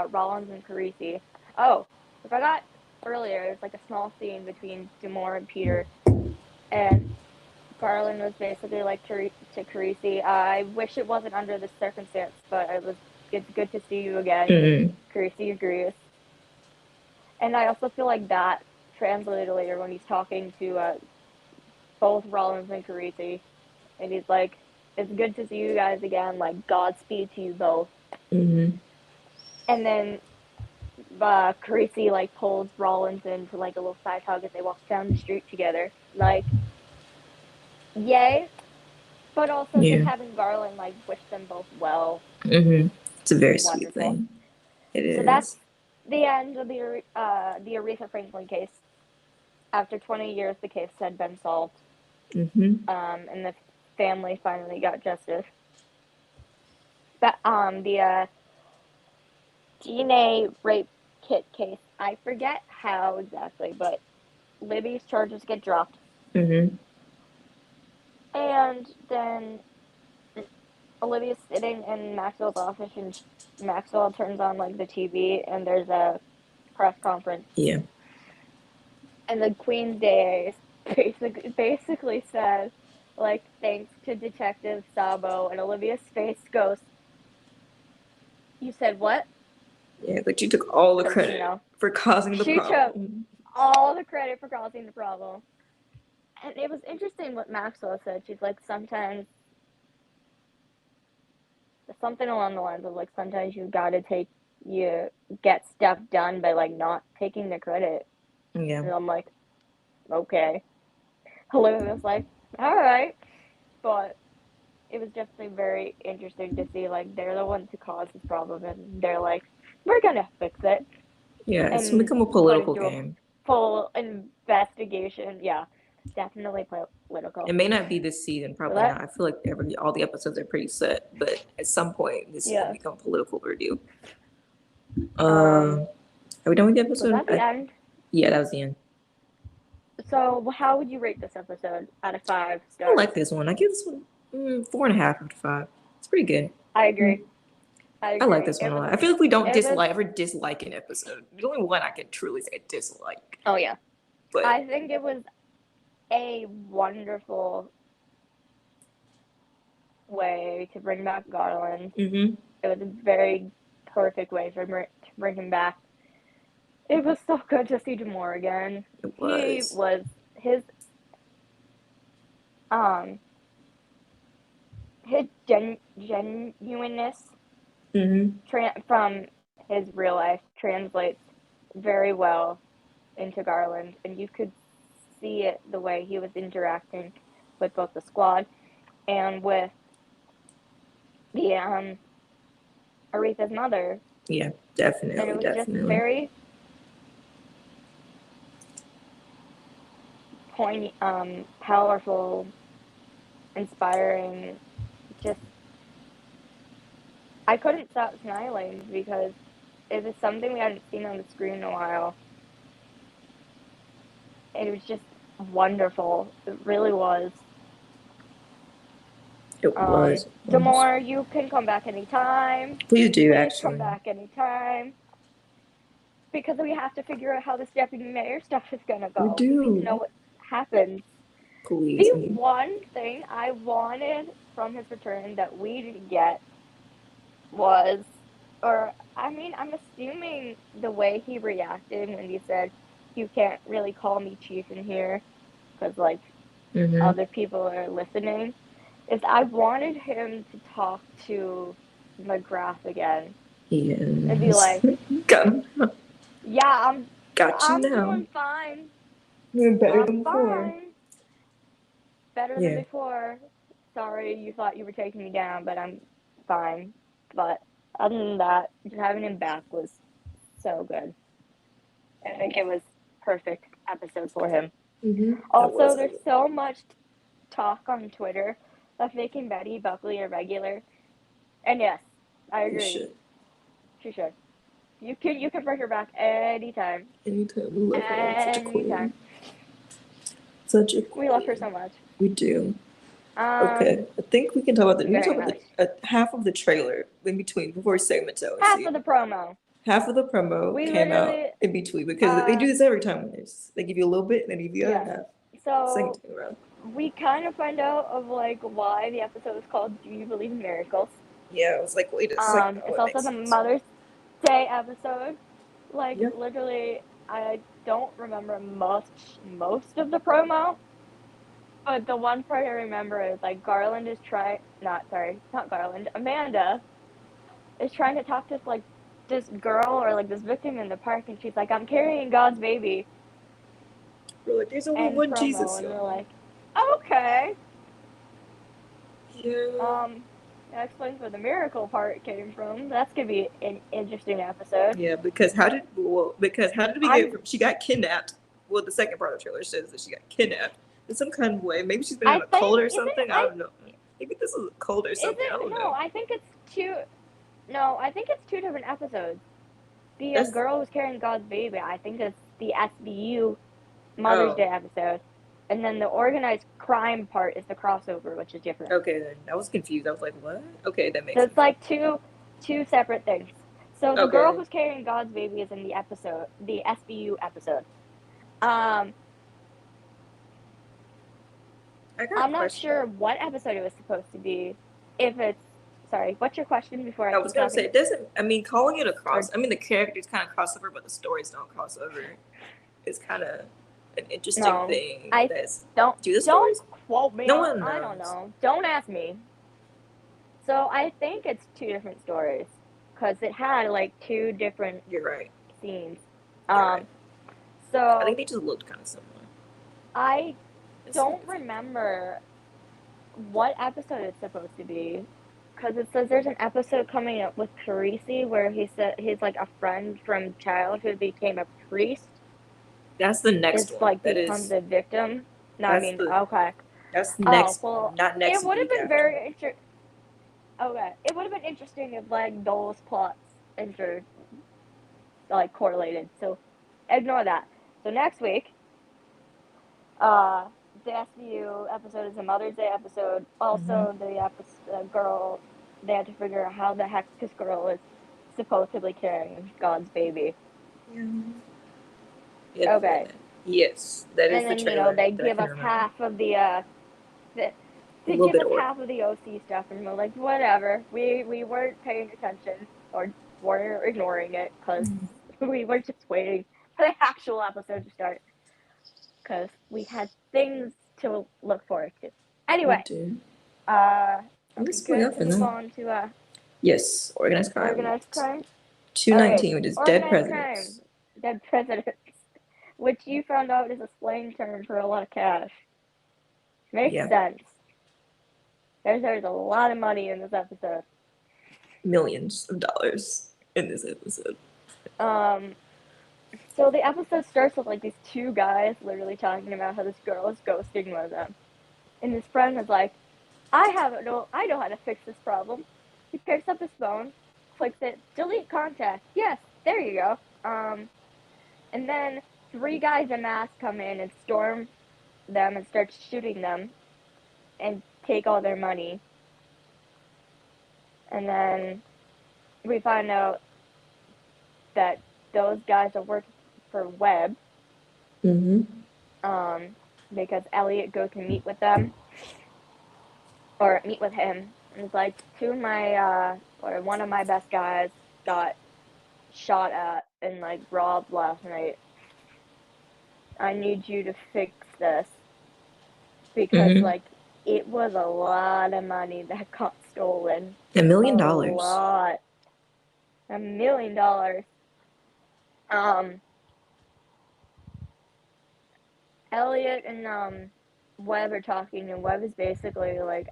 Rollins and Carisi. Oh, I forgot earlier. There's like a small scene between Demore and Peter, and Garland was basically like to Carisi, I wish it wasn't under this circumstance, but it's good to see you again. Mm-hmm. Carisi agrees. And I also feel like that translated later when he's talking to both Rollins and Carisi, and he's like, "It's good to see you guys again. Like Godspeed to you both." Mm-hmm. And then Carisi like pulls Rollins into like a little side hug as they walk down the street together. Like, yay! But also just Yeah. having Garland like wish them both well. Mm-hmm. It's a very sweet Wonderful. thing. It So that's is. the end of the Aretha Franklin case. After 20 years, the case had been solved, Mm-hmm. and the family finally got justice. But the DNA rape kit case, I forget how exactly, but Libby's charges get dropped, Mm-hmm. and then Olivia's sitting in Maxwell's office, and Maxwell turns on like the TV, and there's a press conference, Yeah. and the Queen's DA basically says, like, thanks to Detective Sabo, and Olivia's face goes, "You said what?" Yeah, like she took all the Because credit for causing the she took problem. all the credit for causing the problem. And it was interesting what Maxwell said. She's like, sometimes something along the lines of like, sometimes you gotta take you get stuff done by like not taking the credit. Yeah. And I'm like, okay. Olivia was like, all right, but it was definitely very interesting to see like they're the ones who caused this problem, and they're like, we're gonna fix it. Yeah, it's And become a put political into a game. full investigation. Yeah, definitely political. It may not be this season, So probably not. I feel like all the episodes are pretty set, but at some point this is gonna become political review. Are we done with the episode? Was that the end? Yeah, that was the end. So how would you rate this episode out of 5 stars? I like this one. I give this one 4.5 out of 5. It's pretty good. I agree. I like this one a lot. I feel like we don't ever dislike an episode. The only one I can truly say dislike. Oh yeah. But I think it was a wonderful way to bring back Garland. Mm-hmm. It was a very perfect way to bring him back. It was so good to see Jamor again. It was. He was his genuineness from his real life translates very well into Garland, and you could see it the way he was interacting with both the squad and with the Aretha's mother. Yeah, definitely. And it was just very poignant, powerful, inspiring. Just I couldn't stop smiling because it was something we hadn't seen on the screen in a while. It was just wonderful. It really was. It was. Jamor, you can come back anytime. Please do, actually. Come back anytime. Because we have to figure out how this deputy mayor stuff is going to go. We do. We need to know what happens. Please. The one thing I wanted from his return that we didn't get was, I'm assuming the way he reacted when he said, you can't really call me chief in here because, like, other people are listening, is I wanted him to talk to McGrath again. Yes. And be like, yeah, I'm doing fine. You're better than before. Better than before. Sorry, you thought you were taking me down, but I'm fine. But other than that, just having him back was so good. I think it was perfect episode for him. Also, there's so much talk on Twitter of making Betty Buckley a regular. And yes, I agree. She should. You can bring her back anytime. Anytime. We love her. Such a queen. Such a queen. We love her so much. We do. Okay, I think we can talk about we can talk about half of the trailer in between before segment two. Half of the promo. Half of the promo came out in between because they do this every time. They give you a little bit and then give you the other half. So we kind of find out of like why the episode is called "Do You Believe in Miracles?" Yeah, I was like, wait a second. It's also the Mother's Day episode. Like literally, I don't remember most of the promo. But the one part I remember is like Garland is not Garland, Amanda is trying to talk to this girl or like this victim in the park, and she's like, I'm carrying God's baby. We're like, there's only one Jesus. And we're like, okay. Yeah. That explains where the miracle part came from. That's gonna be an interesting episode. Yeah, because how did we get from she got kidnapped? Well, the second part of the trailer says that she got kidnapped. In some kind of way. Maybe she's been in a cold or something. I don't know. Maybe this is a cold or something. I don't know. I think it's two different episodes. The girl who's carrying God's baby, I think it's the SBU Mother's Day episode. And then the organized crime part is the crossover, which is different. Okay, then. I was confused. I was like, what? Okay, that makes sense. It's like two separate things. So the girl who's carrying God's baby is in the SBU episode. I'm not sure what episode it was supposed to be. What's your question before I was going to say, calling it a the characters kind of cross over, but the stories don't cross over. It's kind of an interesting thing. Don't quote me. No one knows. I don't know. Don't ask me. So I think it's two different stories. because it had like 2 different You're right. scenes. You're right. So I think they just looked kind of similar. I don't remember what episode it's supposed to be, because it says there's an episode coming up with Carisi where he said he's like a friend from childhood became a priest. That's the next it's one. like That becomes is. a victim. No, I mean, The, okay. That's next. Well, not next it would have week been after. very interesting. Okay, it would have been interesting if like those plots like correlated. So ignore that. So next week, the SVU episode is a Mother's Day episode. Also, the girl, they had to figure out how the heck this girl is supposedly carrying God's baby. Yeah. Okay. Yes, that is and then, the trailer. They give us half of the they give us half of the OC stuff, and we're like, whatever. We weren't paying attention or were ignoring it because we were just waiting for the actual episode to start because we had things to look forward to. Anyway, I'm just good to move on to yes, organized crime. Organized crime. 219, which is dead presidents. Crime. Dead presidents, which you found out is a slang term for a lot of cash. Makes sense. There's a lot of money in this episode. Millions of dollars in this episode. So the episode starts with like these 2 guys literally talking about how this girl is ghosting one of them. And his friend is like, I know how to fix this problem. He picks up his phone, clicks it, delete contact. Yes, there you go. And then 3 guys in masks come in and storm them and start shooting them and take all their money. And then we find out that those guys are working for Webb. Because Elliot goes to meet with them. Or meet with him. And it's like, one of my best guys got shot at and like robbed last night. I need you to fix this. Because like it was a lot of money that got stolen. $1 million. A lot. $1 million. Elliot and Webb are talking, and Webb is basically like,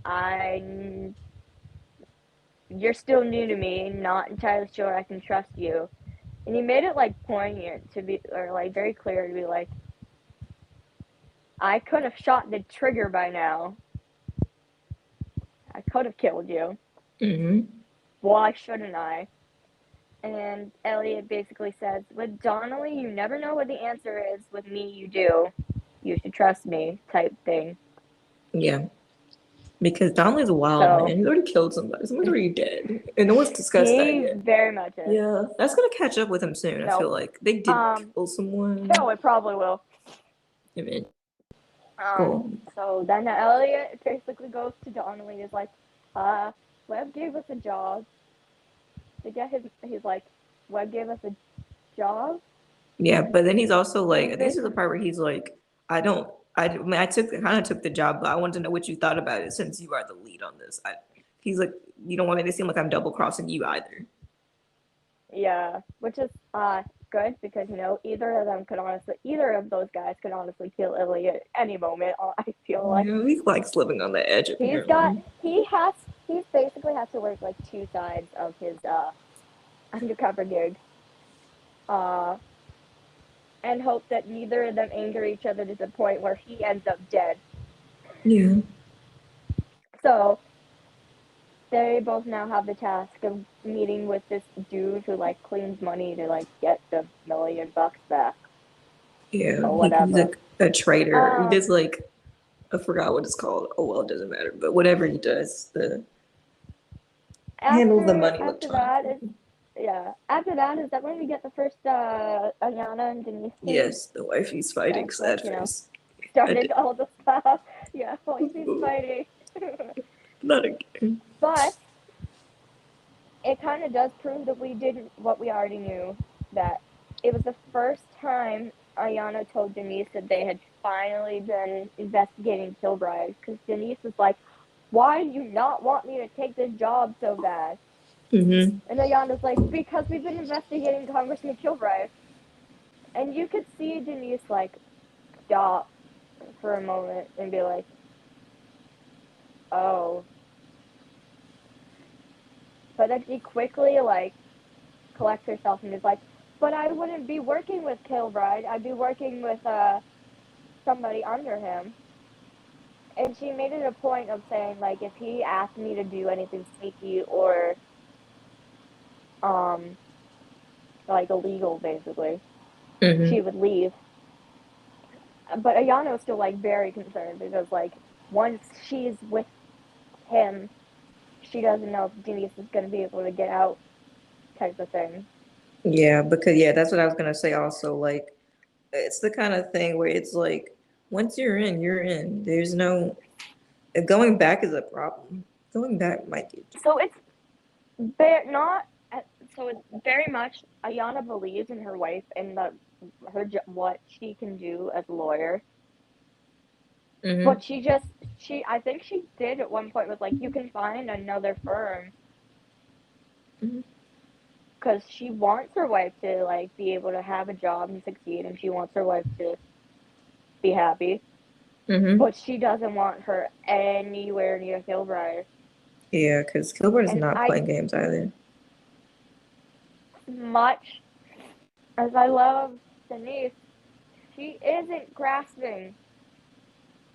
you're still new to me, not entirely sure I can trust you. And he made it like poignant to be, or like very clear to be like, I could have shot the trigger by now. I could have killed you. Why shouldn't I? And Elliot basically says, with Donnelly, you never know what the answer is. With me, you do. You should trust me, type thing. Yeah. Because Donnelly's a wild man. He's already killed somebody. Someone's already dead. And no one's discussed that yet. Very much is. Yeah. That's going to catch up with him soon, I feel like. They did kill someone. No, it probably will. Cool. So then Elliot basically goes to Donnelly and is like, Webb gave us a job. He's like, Webb gave us a job? Yeah, but then he's also like, I think this is the part where he's like, I kind of took the job, but I wanted to know what you thought about it since you are the lead on this. He's like, you don't want me to seem like I'm double crossing you either. Yeah, which is good because either of those guys could honestly kill Elliot at any moment. I feel like he likes living on the edge. He basically has to work like 2 sides of his undercover gig. And hope that neither of them anger each other to the point where he ends up dead. Yeah. So they both now have the task of meeting with this dude who like cleans money to like get the $1 million back. Yeah. Or whatever. He's like a traitor. He does like, I forgot what it's called. Oh well, it doesn't matter. But whatever he does, handles the money with time. After that, is that when we get the first Ayana and Denise scene? Yes, the wifey's fighting. Started all the stuff. Yeah, wifey's fighting. Not again. But it kind of does prove that we did what we already knew, that it was the first time Ayana told Denise that they had finally been investigating Kilbride, because Denise was like, why do you not want me to take this job so bad? Mm-hmm. And Ayana's like, because we've been investigating Congressman Kilbride. And you could see Denise, like, stop for a moment and be like, oh. But then she quickly, like, collects herself and is like, but I wouldn't be working with Kilbride. I'd be working with somebody under him. And she made it a point of saying, like, if he asked me to do anything sneaky or like illegal, basically, she would leave. But Ayano is still, like, very concerned because, like, once she's with him, she doesn't know if Denise is going to be able to get out, type of thing. Yeah, because that's what I was gonna say also. Like, it's the kind of thing where it's like, once you're in, you're in. There's no going back is a problem. Going back might be. So it's not. So it's very much Ayana believes in her wife and what she can do as a lawyer. But I think she did at one point was like, you can find another firm. Because she wants her wife to, like, be able to have a job and succeed, and she wants her wife to be happy. But she doesn't want her anywhere near Kilbride. Yeah, because Kilbride is not playing games either. Much as I love Denise, she isn't grasping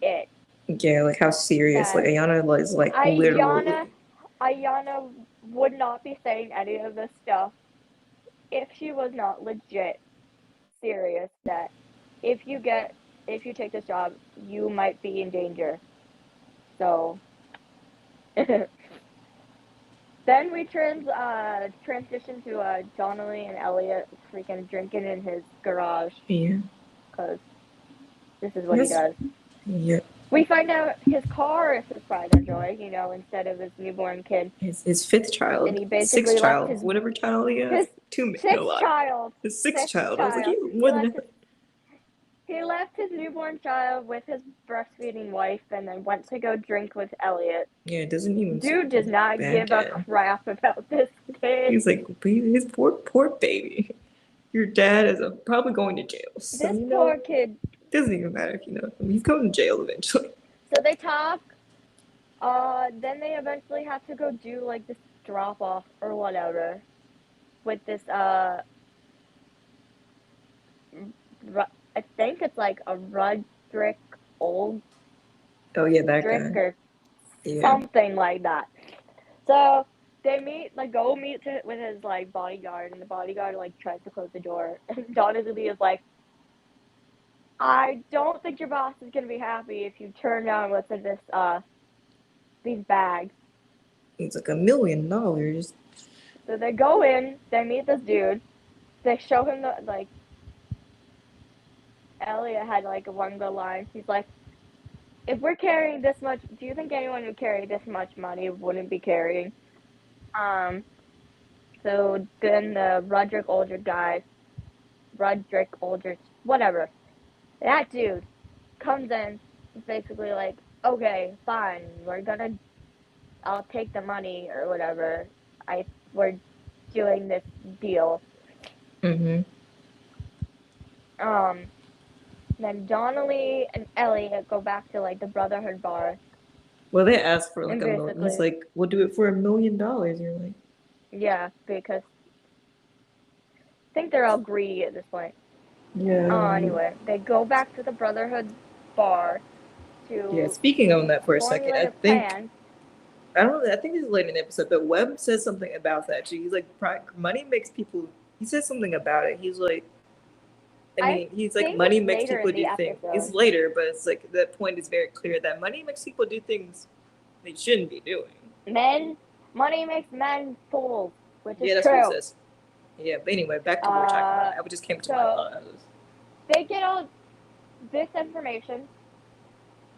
it. Yeah, like how serious. Like Ayana is like literally. Ayana would not be saying any of this stuff if she was not legit serious that if you take this job, you might be in danger. So then we transition to Donnelly and Elliot freaking drinking in his garage. Yeah. Because this is what he does. Yeah. We find out his car is his pride and joy, instead of his newborn kid. His fifth child. And he basically left his whatever child he has. His sixth child. His sixth child. I was like, you more than he left his newborn child with his breastfeeding wife and then went to go drink with Elliot. Yeah, it doesn't even. Dude does not give a crap about this kid. He's like, his poor baby. Your dad is probably going to jail. So, this poor kid. Doesn't even matter if you know him. He's going to jail eventually. So they talk. Then they eventually have to go do, like, this drop off or whatever with this I think it's like a Rudrick old. Oh yeah, that guy. Or something like that. So they go meet with his, like, bodyguard, and the bodyguard, like, tries to close the door, and Donnelly is like, I don't think your boss is gonna be happy if you turn down what's in these bags. It's like $1 million. So they go in, they meet this dude, they show him Elliot had, like, one good line. He's like, if we're carrying this much, do you think anyone who carried this much money wouldn't be carrying? So then the Rudrick Aldrich, whatever, that dude comes in, basically like, okay, fine, I'll take the money or whatever. We're doing this deal. Then Donnelly and Elliot go back to, like, the Brotherhood bar. Well, they asked for, like, $1 million. He's like, we'll do it for $1 million. You're like, yeah, because I think they're all greedy at this point. Yeah. Anyway, they go back to the Brotherhood bar to. Yeah. Speaking on that for a second, I think this is late in the episode, but Webb says something about that too. He's like, money makes people. He says something about it. He's like, he's like, money makes people do things. It's later, but it's like that point is very clear that money makes people do things they shouldn't be doing. Money makes men fools, which is that's true. What it says. Yeah, but anyway, back to what we're talking about. I just came to my thought. They get all this information,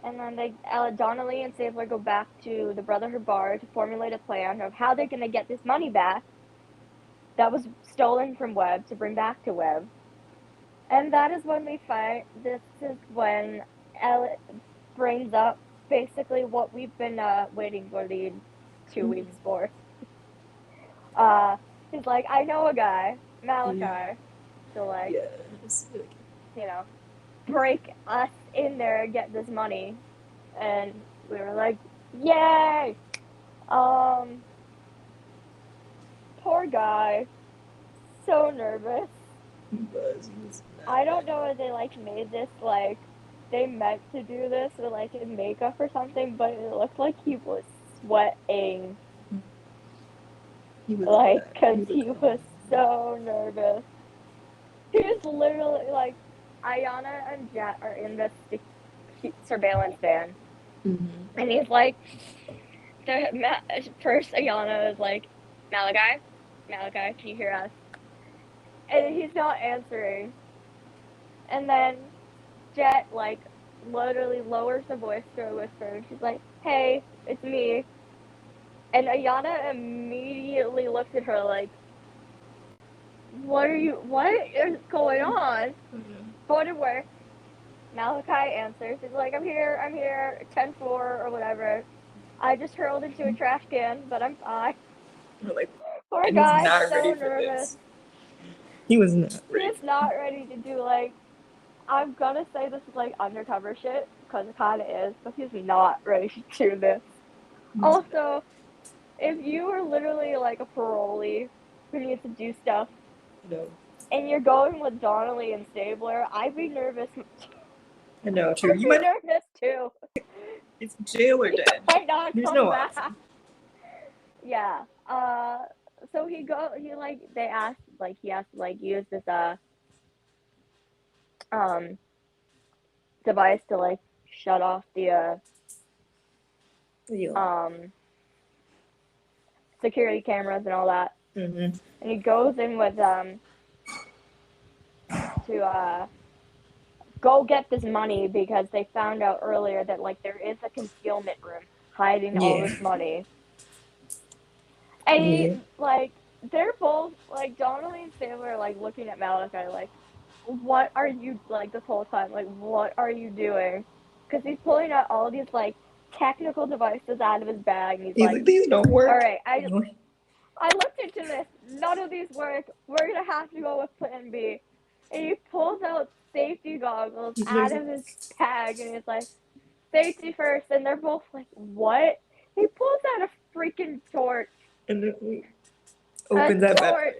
and then Donnelly and Stabler go back to the Brotherhood bar to formulate a plan of how they're going to get this money back that was stolen from Webb to bring back to Webb. And that is when this is when Elliot brings up basically what we've been waiting for the 2 weeks for. He's like, I know a guy, Malachi, to like, you know, break us in there and get this money. And we were like, yay! Poor guy, so nervous. He was I don't know if they like made this like they meant to do this with like his makeup or something, but it looked like he was sweating. Like, cause he was so nervous. He was literally like, Ayana and Jet are in this surveillance van, and he's like, first Ayana is like, Malachi, Malachi, can you hear us? And he's not answering. And then Jet like literally lowers the voice to a whisper, and she's like, "Hey, it's me." And Ayana immediately looks at her like, What is going on?" Go to work. Malachi answers. He's like, I'm here, 10-4 or whatever. I just hurled into a trash can, but I'm fine. Like, poor guy, so nervous. He was not ready. He was not ready to do like, I'm gonna say this is like undercover shit, because it kind of is, but he's not ready to do this. Also, if you were literally like a parolee who needs to do stuff, and you're going with Donnelly and Stabler, I'd be nervous. I know, true. You might be nervous too. It's jail or dead. There's no option. Yeah. So he asked to use this device to like shut off the security cameras and all that. And he goes in with to go get this money, because they found out earlier that like there is a concealment room hiding all this money. And he, like, they're both like, Donnelly and Stabler are like looking at Malachi like, what are you, like, this whole time, like, what are you doing? Because he's pulling out all these like technical devices out of his bag, and he's like, these don't work. All right, I looked into this. None of these work. We're gonna have to go with Plan B. And he pulls out safety goggles out of his bag, and he's like, safety first. And they're both like, what? He pulls out a freaking torch. And then opens that bad.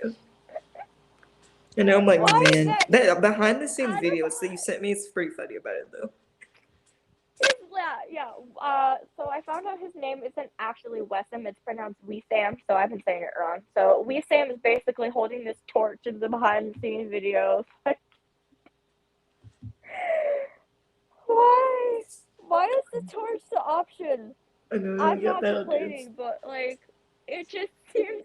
And I'm like, man, that behind the scenes video that you sent me is pretty funny about it though. Yeah. So I found out his name isn't actually Wessam, it's pronounced Weesam, so I've been saying it wrong. So Weesam is basically holding this torch in the behind the scenes videos. Why is the torch the option? I know, I'm not complaining, but like, it just seems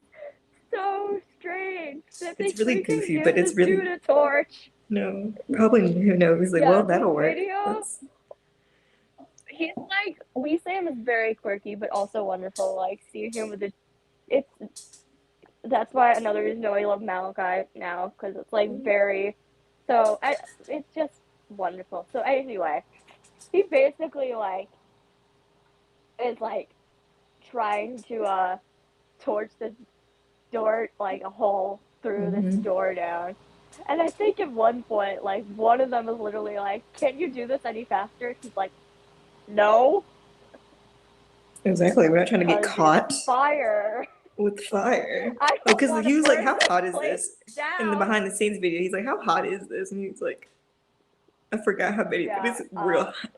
so strange that it's really goofy, but it's really dude a torch. No, probably who knows? He's like, well, that'll work. He's like, Weesam is very quirky, but also wonderful. Like, seeing him with that's why another reason why I love Malachi now, because it's like it's just wonderful. So anyway, he basically like is like trying to torch this door, like a hole through this door down. And I think at one point, like, one of them is literally like, can you do this any faster? He's like, no. Exactly. We're not trying to get caught. Fire. With fire. Because he was like, how hot is this? In the behind the scenes video, he's like, how hot is this? And he's like, I forgot how many, but it's real hot.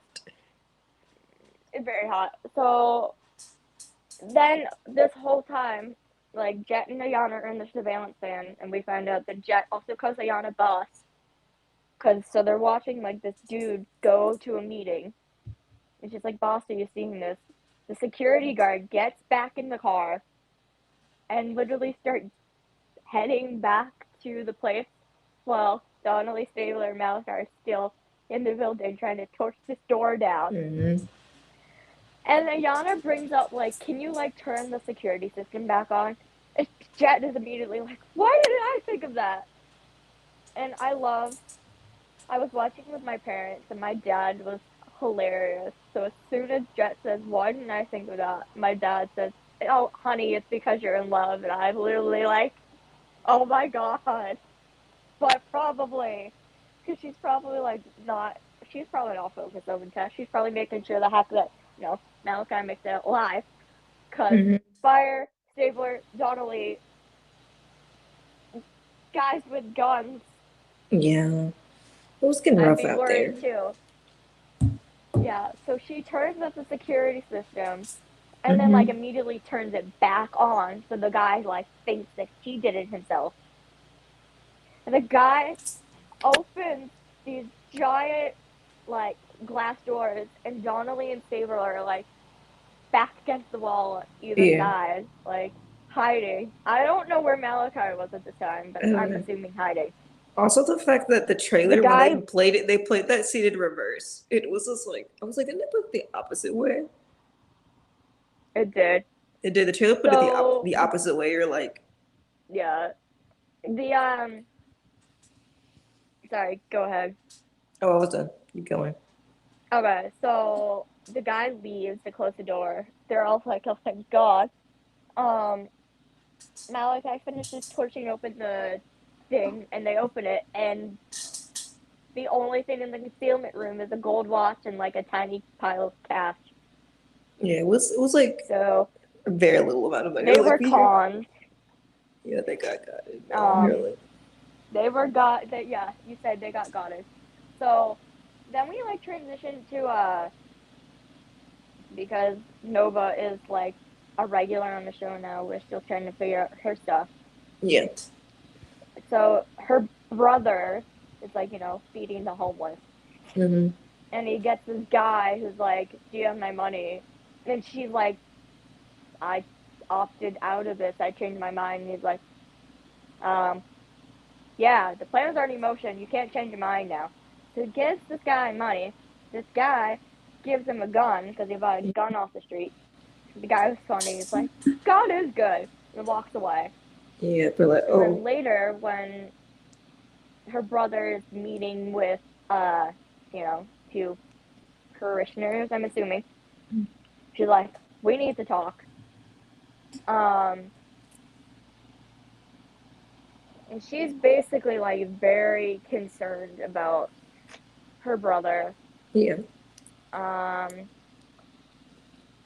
It's very hot. So then this whole time, like, Jet and Ayana are in the surveillance van, and we find out that Jet also calls Ayana boss. So they're watching, like, this dude go to a meeting. And she's like, boss, are you seeing this? The security guard gets back in the car and literally starts heading back to the place while Donnelly, Stabler, and Malachi are still in the building trying to torch this door down. And Ayana brings up, like, can you, like, turn the security system back on? And Jet is immediately like, why didn't I think of that? And I was watching with my parents, and my dad was hilarious. So as soon as Jet says, why didn't I think of that? My dad says, oh, honey, it's because you're in love. And I'm literally like, oh my God. But probably, because she's probably like not, she's probably not focused on the test. She's probably making sure that, Malachi makes it alive. Because Mm-hmm. Fire, Stabler, Donnelly, guys with guns. Yeah. It was getting I'd rough be out there. worried too. Yeah, so she turns off the security system and then like Mm-hmm. immediately turns it back on so the guy like thinks that he did it himself. And the guy opens these giant like glass doors and Donnelly and Stabler are like back against the wall either Yeah. side, like hiding. I don't know where Malachi was at the time, but I'm Um, assuming hiding. Also, the fact that the The trailer, when they guy played it, they played that scene in reverse. It was just like, I was like, didn't they put it the opposite way? it did. It did. The trailer put it So the opposite way. You're like, yeah. The sorry, go ahead. oh, I was done. Keep going. Okay, so the guy leaves to close the door. They're all like, oh thank God. Um Malachi finishes torching open the thing and they open it and the only thing in the concealment room is a gold watch and like a tiny pile of cash. Yeah, it was like So a very little amount of money. It they was like were we here. conned. Yeah, they got it, man. You're Um like, they were got that yeah, you said they got it. So then we like transitioned to because Nova is like a regular on the show now. We're still trying to figure out her stuff. yeah. So her brother is like, feeding the homeless. Mm-hmm. And he gets this guy who's like, do you have my money? And she's like, I opted out of this. I changed my mind. And he's like, um, yeah, the plan is already in motion. You can't change your mind now. So he gives this guy money. This guy gives him a gun because he bought a gun off the street. The guy was funny. He's like, God is good. And walks away. Yeah, but like, And oh, then later, when her brother is meeting with, two parishioners, I'm assuming, she's like, we need to talk. Um, and she's basically like very concerned about her brother. yeah. Um,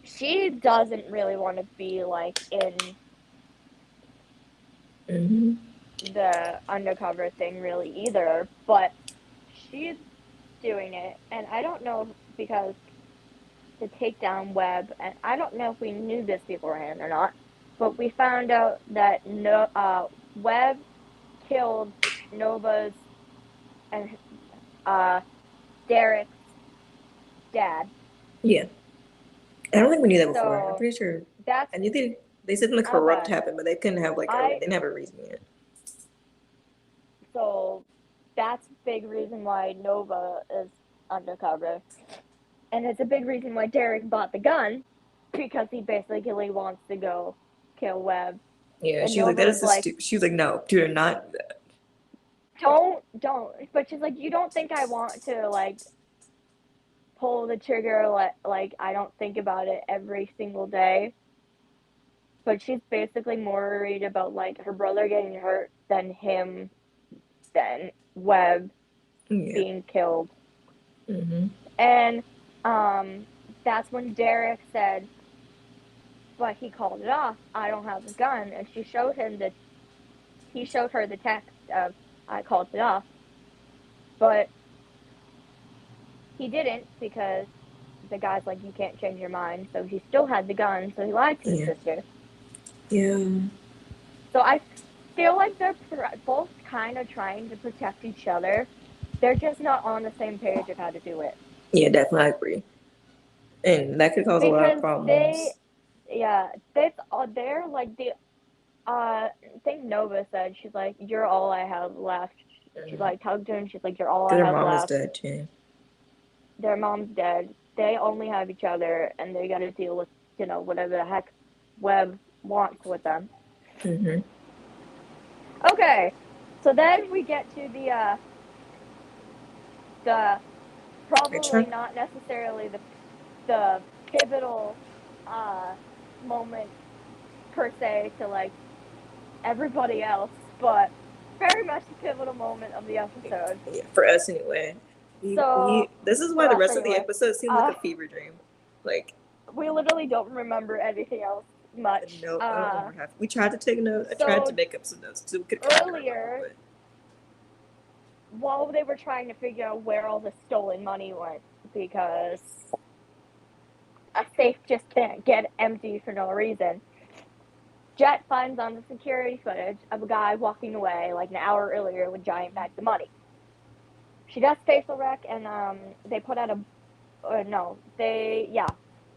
she doesn't really want to be like in Mm-hmm. the undercover thing really either, but she's doing it, and I don't know because to take down Webb, and I don't know if we knew this beforehand or not, but we found out that Webb killed Nova's and Derek's dad. Yeah. I don't think we knew that before. I'm So pretty sure. that's I knew they said something corrupt okay. happened, but they couldn't have like they I didn't have a reason yet. so that's a big reason why Nova is undercover. And it's a big reason why Derek bought the gun because he basically wants to go kill Webb. Yeah, And she was like, that Nova is is the like, She was like, no, do not do that. don't. But she's like, you don't think I want to like pull the trigger? Like I don't think about it every single day. But she's basically more worried about like her brother getting hurt than Webb Yeah. being killed. Mm-hmm. And that's when Derek said, but he called it off. I don't have a gun, and he showed her the text of I called it off, but he didn't because the guy's like, you can't change your mind. So he still had the gun, so he lied to his Yeah. sister. Yeah. So I feel like they're both kind of trying to protect each other. They're just not on the same page of how to do it. Yeah, definitely I agree. And that could cause a lot of Because they, problems. yeah, they're like the I think Nova said, she's like, you're all I have left. She Mm-hmm. like hugged him. She's like, you're all I Their have mom is left. dead too. Their mom's dead. They only have each other, and they got to deal with whatever the heck Webb wants with them. Mm-hmm. Okay, so then we get to the probably Truck. not necessarily the pivotal moment per se to like everybody else, but very much a pivotal moment of the episode. Yeah, for us anyway. This is why the rest of the episode seemed like a fever dream. Like, we literally don't remember anything else much. No, I don't remember half. We tried to take notes. I tried to make up some notes so we could earlier. While they were trying to figure out where all the stolen money went, because a safe just can't get empty for no reason. Jet finds on the security footage of a guy walking away like an hour earlier with giant bags of money. She does facial rec, and they put out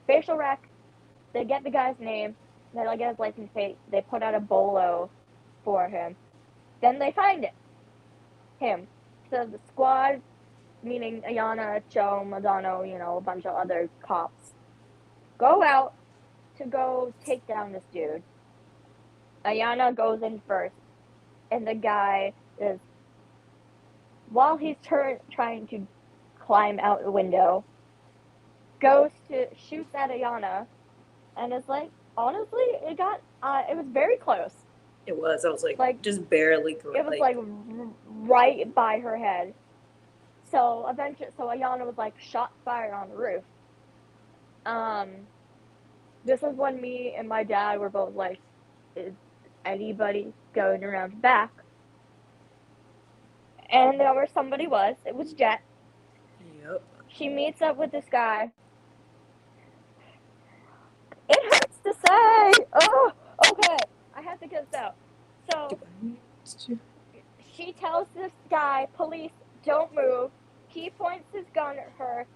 facial rec. They get the guy's name. They get his license plate. They put out a bolo for him. Then they find him. So the squad, meaning Ayana, Joe, Madonna, a bunch of other cops, go out to go take down this dude. Ayana goes in first, and the guy is, while he's trying to climb out the window, shoots at Ayana, and it's like, honestly, it was very close. It was. I was like just barely. It was like right by her head. So eventually, Ayana was like shot fired on the roof. This is when me and my dad were both like, is anybody going around the back? And there was somebody was. It was Jet. Yep. She meets up with this guy. It hurts to say. Oh, okay. I have to get this out. So she tells this guy, police, don't move. He points his gun at her.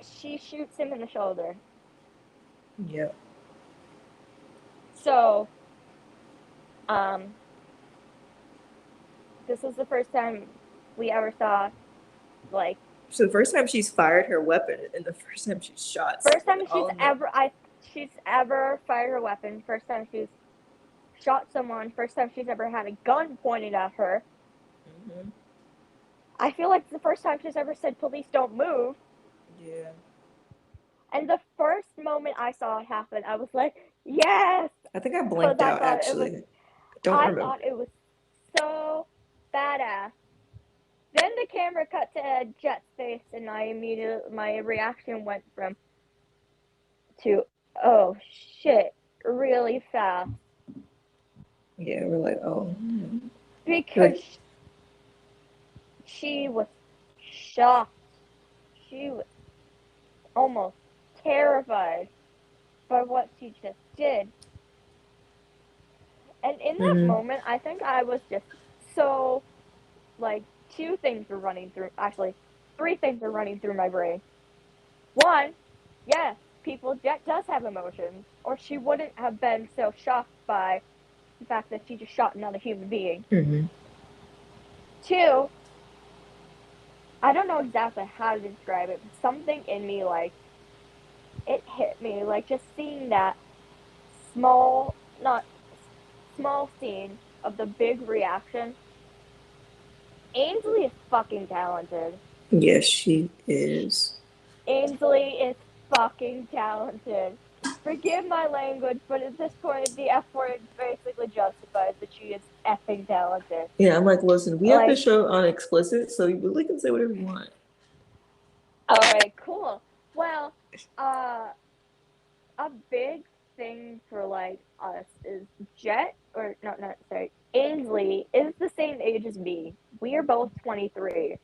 She shoots him in the shoulder. Yep. So, this was the first time we ever saw, like. So the first time she's fired her weapon, and the first time she's shot. First time she's ever fired her weapon. First time she's shot someone. First time she's ever had a gun pointed at her. Mm-hmm. I feel like it's the first time she's ever said, "Police, don't move." Yeah. And the first moment I saw it happen, I was like, "Yes!" I think I blinked out, actually. I thought it was so badass. Then the camera cut to Jet's face, and my reaction went to, oh, shit, really fast. Yeah, we're like, oh. Because she was shocked. She was almost terrified by what she just did. And in that moment, I think I was just so, like, three things were running through my brain. One, yes, Jet does have emotions, or she wouldn't have been so shocked by the fact that she just shot another human being. Mm-hmm. Two, I don't know exactly how to describe it, but something in me, like, it hit me, like, just seeing that small scene of the big reaction. Ainsley is fucking talented. Yes, she is. Ainsley is fucking talented. Forgive my language, but at this point, the F word basically justifies that she is effing talented. Yeah, I'm like, listen, we have to show on explicit, so you really can say whatever you want. Alright, cool. Well, a big thing for, like, us is Ainsley is the same age as me. We are both 23.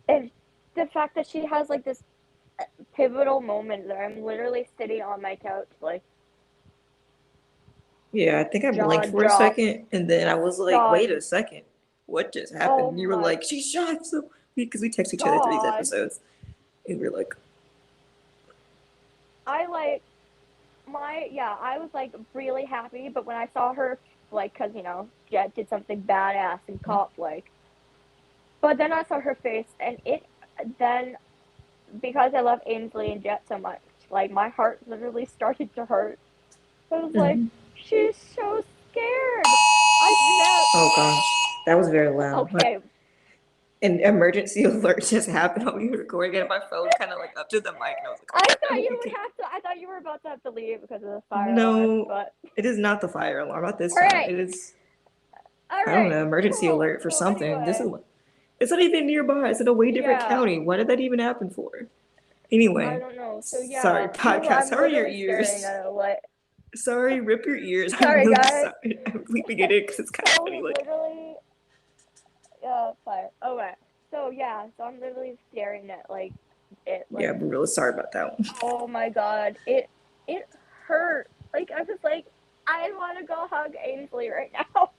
And the fact that she has, like, this pivotal moment that I'm literally sitting on my couch, like. Yeah, I think I blinked for a second, and then I was like, wait a second. What just happened? And you were like, she shot so. Because we text each other through these episodes. And we were like. I was, like, really happy, but when I saw her, like, because, Jet did something badass and cop-like. But then I saw her face, and because I love Ainsley and Jet so much, like, my heart literally started to hurt. I was like, she's so scared. Oh, gosh. That was very loud. Okay. an emergency alert just happened while we were recording, and my phone kind of like up to the mic, and I was like, I thought you were about to have to leave because of the fire alarm. No, but it is not the fire alarm. Not this All time. right. It is. All I don't right, know, emergency cool. alert for So something. anyway. This is. It's not even nearby. It's in a way different county. What did that even happen for? Anyway. I don't know. So yeah. Sorry, podcast. Sorry, your ears. Sorry, rip your ears. Sorry, I'm really guys. sorry. I'm leaving it in because it's kind of funny. Like, literally. Fire. Okay. So yeah. So I'm literally staring at like it. Like, yeah, I'm really sorry about that one. Oh my god, it hurt. Like I was like, I want to go hug Ainsley right now.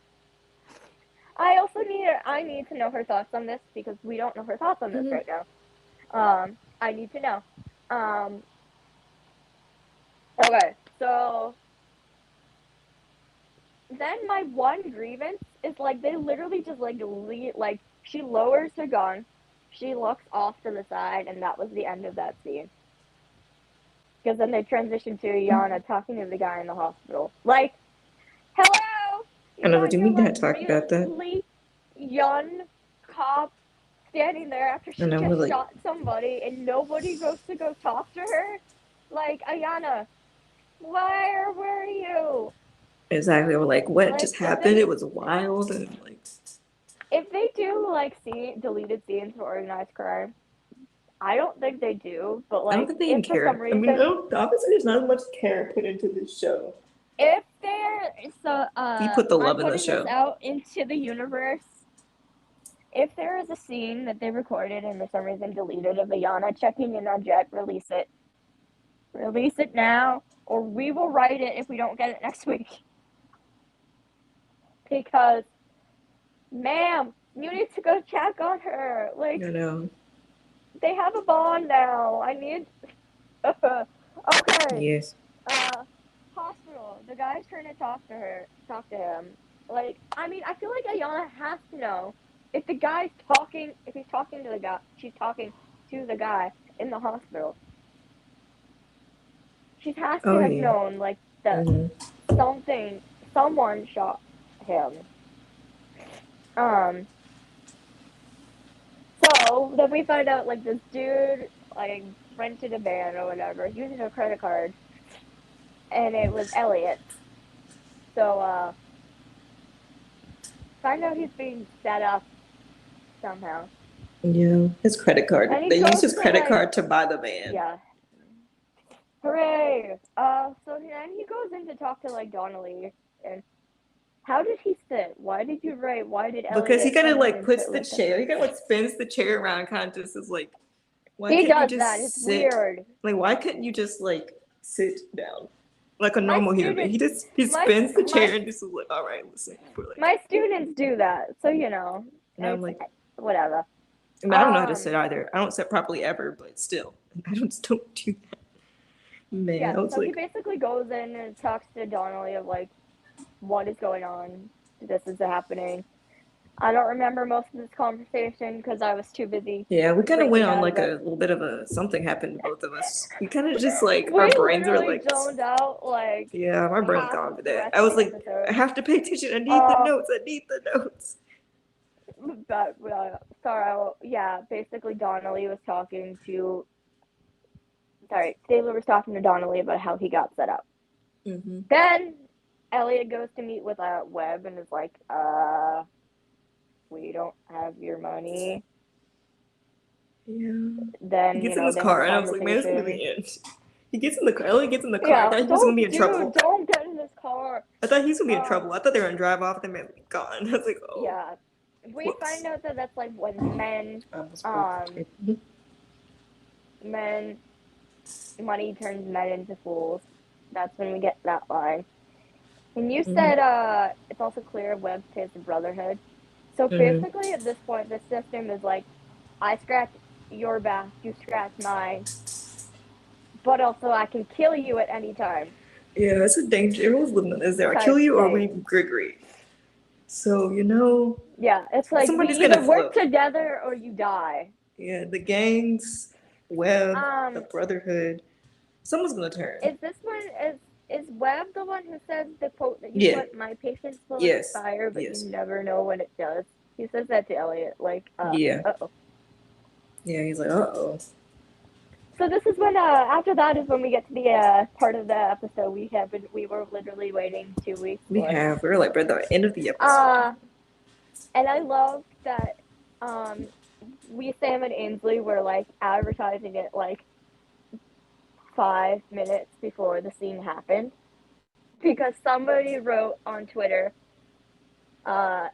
I also need to know her thoughts on this because we don't know her thoughts on this right now. I need to know. Okay, so then my one grievance is like they literally just like she lowers her gun, she looks off to the side, and that was the end of that scene. Because then they transitioned to Ayanna talking to the guy in the hospital. Like, hello! I never do mean to talk about that. Young cop standing there after she just shot somebody and nobody goes to go talk to her. Like, Ayanna, where were you? Exactly. We're like, what just happened? It was wild and like. If they do like deleted scenes for organized crime, I don't think they do, but like I don't think they even care. Reason, obviously there's not as much care put into this show. If there, so we put the love I'm in the show. This out into the universe. If there is a scene that they recorded and for some reason deleted of Ayanna checking in on Jet, release it. Release it now, or we will write it if we don't get it next week. Because, ma'am, you need to go check on her. Like, I know. They have a bond now. I need. Okay. Yes. Hospital. The guy's trying to talk to him. Like, I mean, I feel like Ayanna has to know if the guy's talking. If he's talking to the guy, she's talking to the guy in the hospital. She has to have known, like, that someone shot him. So then we find out, like, this dude, like, rented a van or whatever, using a credit card, and it was Elliot. So, find out he's being set up somehow. Yeah, his credit card. They used his credit card to buy the van. Yeah. Hooray! So then he goes in to talk to, like, Donnelly, and how did he sit? Why did Elliot? Because he kind of, like, puts the chair, he kind of, like, spins the chair around, kind of just is like, why he does that, it's weird. Like, why couldn't you just, like, sit down? Like a normal human. He spins the chair and just is like, all right, listen. Like, my students do that, so, you know. And I'm like, whatever. I mean, I don't know how to sit either. I don't sit properly ever, but still. I just don't do that. Man, yeah, so like, he basically goes in and talks to Donnelly of, like, what is going on? This is happening. I don't remember most of this conversation because I was too busy. Yeah, we kind of went on like a little bit of a something happened to both of us. We kind of just like our brains were like zoned out. Like, yeah, my brain's gone for that. I was like, I have to pay attention. I need the notes. I need the notes. But sorry, yeah. Basically, Donnelly was talking to. Sorry, Taylor was talking to Donnelly about how he got set up. Mm-hmm. Then Elliot goes to meet with Webb and is like, we don't have your money. Yeah. Then he gets in his car, and I was like, man, this is gonna be the end. He gets in the car. Elliot gets in the car. I thought he was gonna be in trouble. Don't get in this car. I thought he was gonna be in trouble. I thought they were gonna drive off. They may be gone. I was like, oh. Yeah. We find out that that's like when money turns men into fools. That's when we get that line. And you said it's also clear Webb pays the Brotherhood. So basically at this point the system is like, I scratch your back, you scratch mine. But also I can kill you at any time. Yeah, it's a danger. Everyone's living in this there. I kill you or we agree. So, you know. Yeah, it's like somebody's we either work together or you die. Yeah, the gangs, Webb, the Brotherhood. Someone's gonna turn. Is this one is Webb the one who says the quote that you put, my patience will expire, but you never know when it does? He says that to Elliot, like, Yeah. uh-oh. Yeah, he's like, uh-oh. So this is when, after that is when we get to the, part of the episode we were literally waiting 2 weeks for. We were like, by the end of the episode. And I love that, Sam and Ainsley were, like, advertising it, like, 5 minutes before the scene happened. Because somebody wrote on Twitter, I'm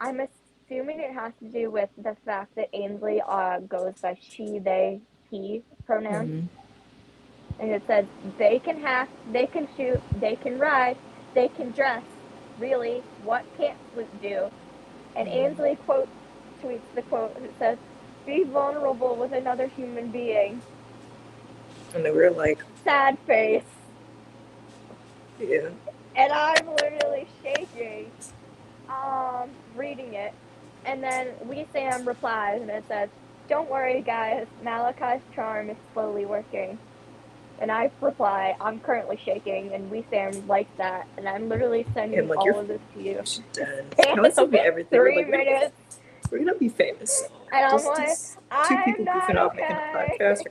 assuming it has to do with the fact that Ainsley goes by she, they, he pronouns. Mm-hmm. And it says, they can hack, they can shoot, they can ride, they can dress. Really, what can't Luke do? And Ainsley tweets the quote that says, be vulnerable with another human being. And they were like, sad face. Yeah. And I'm literally shaking, reading it. And then Sam replies and it says, don't worry guys, Malachi's charm is slowly working. And I reply, I'm currently shaking, and Sam likes that, and I'm literally sending like, all of this to you. Let's be everything. 3 minutes. We're gonna be famous. And I'm like, two people goofing off making a podcast.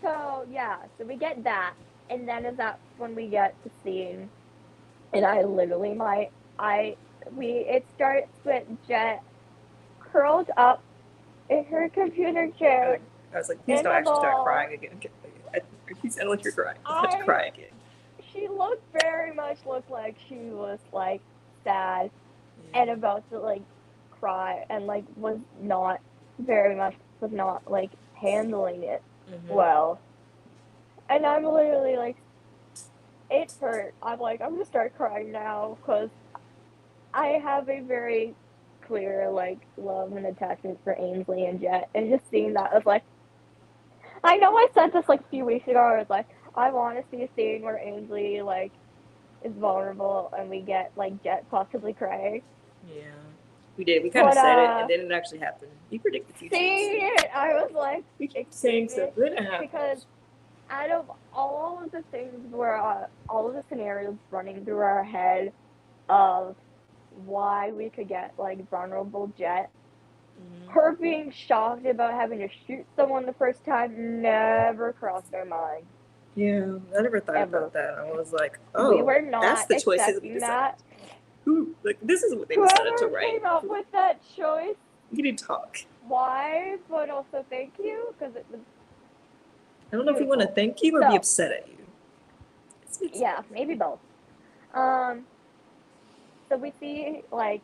So yeah, so we get that, and then that's when we get the scene, and I literally it starts with Jet curled up in her computer chair. I was like, please don't actually start crying again. You sound like you're crying. Don't cry again. She very much looked like she was like sad and about to like cry, and like was not like handling it well. And I'm literally like, it hurt. I'm like, I'm gonna start crying now because I have a very clear like love and attachment for Ainsley and Jet, and just seeing that, I was like, I know I said this like a few weeks ago. I was like, I want to see a scene where Ainsley like is vulnerable and we get like Jet possibly crying. Yeah, we did. We kind of said it, and then it actually happened. You predict the future. Seeing it, I was like, we keep saying stuff gonna happen because out of all of the things where all of the scenarios running through our head of why we could get like vulnerable Jet. Her being shocked about having to shoot someone the first time never crossed our mind. Yeah, I never thought about that. I was like, oh, we were not that's the choices we decided. Like, this is what they decided to write. Whoever came up with that choice. You need to talk. Why? But also thank you, because it was. I don't know if you want to thank you or be upset at you. Yeah, maybe both. So we see like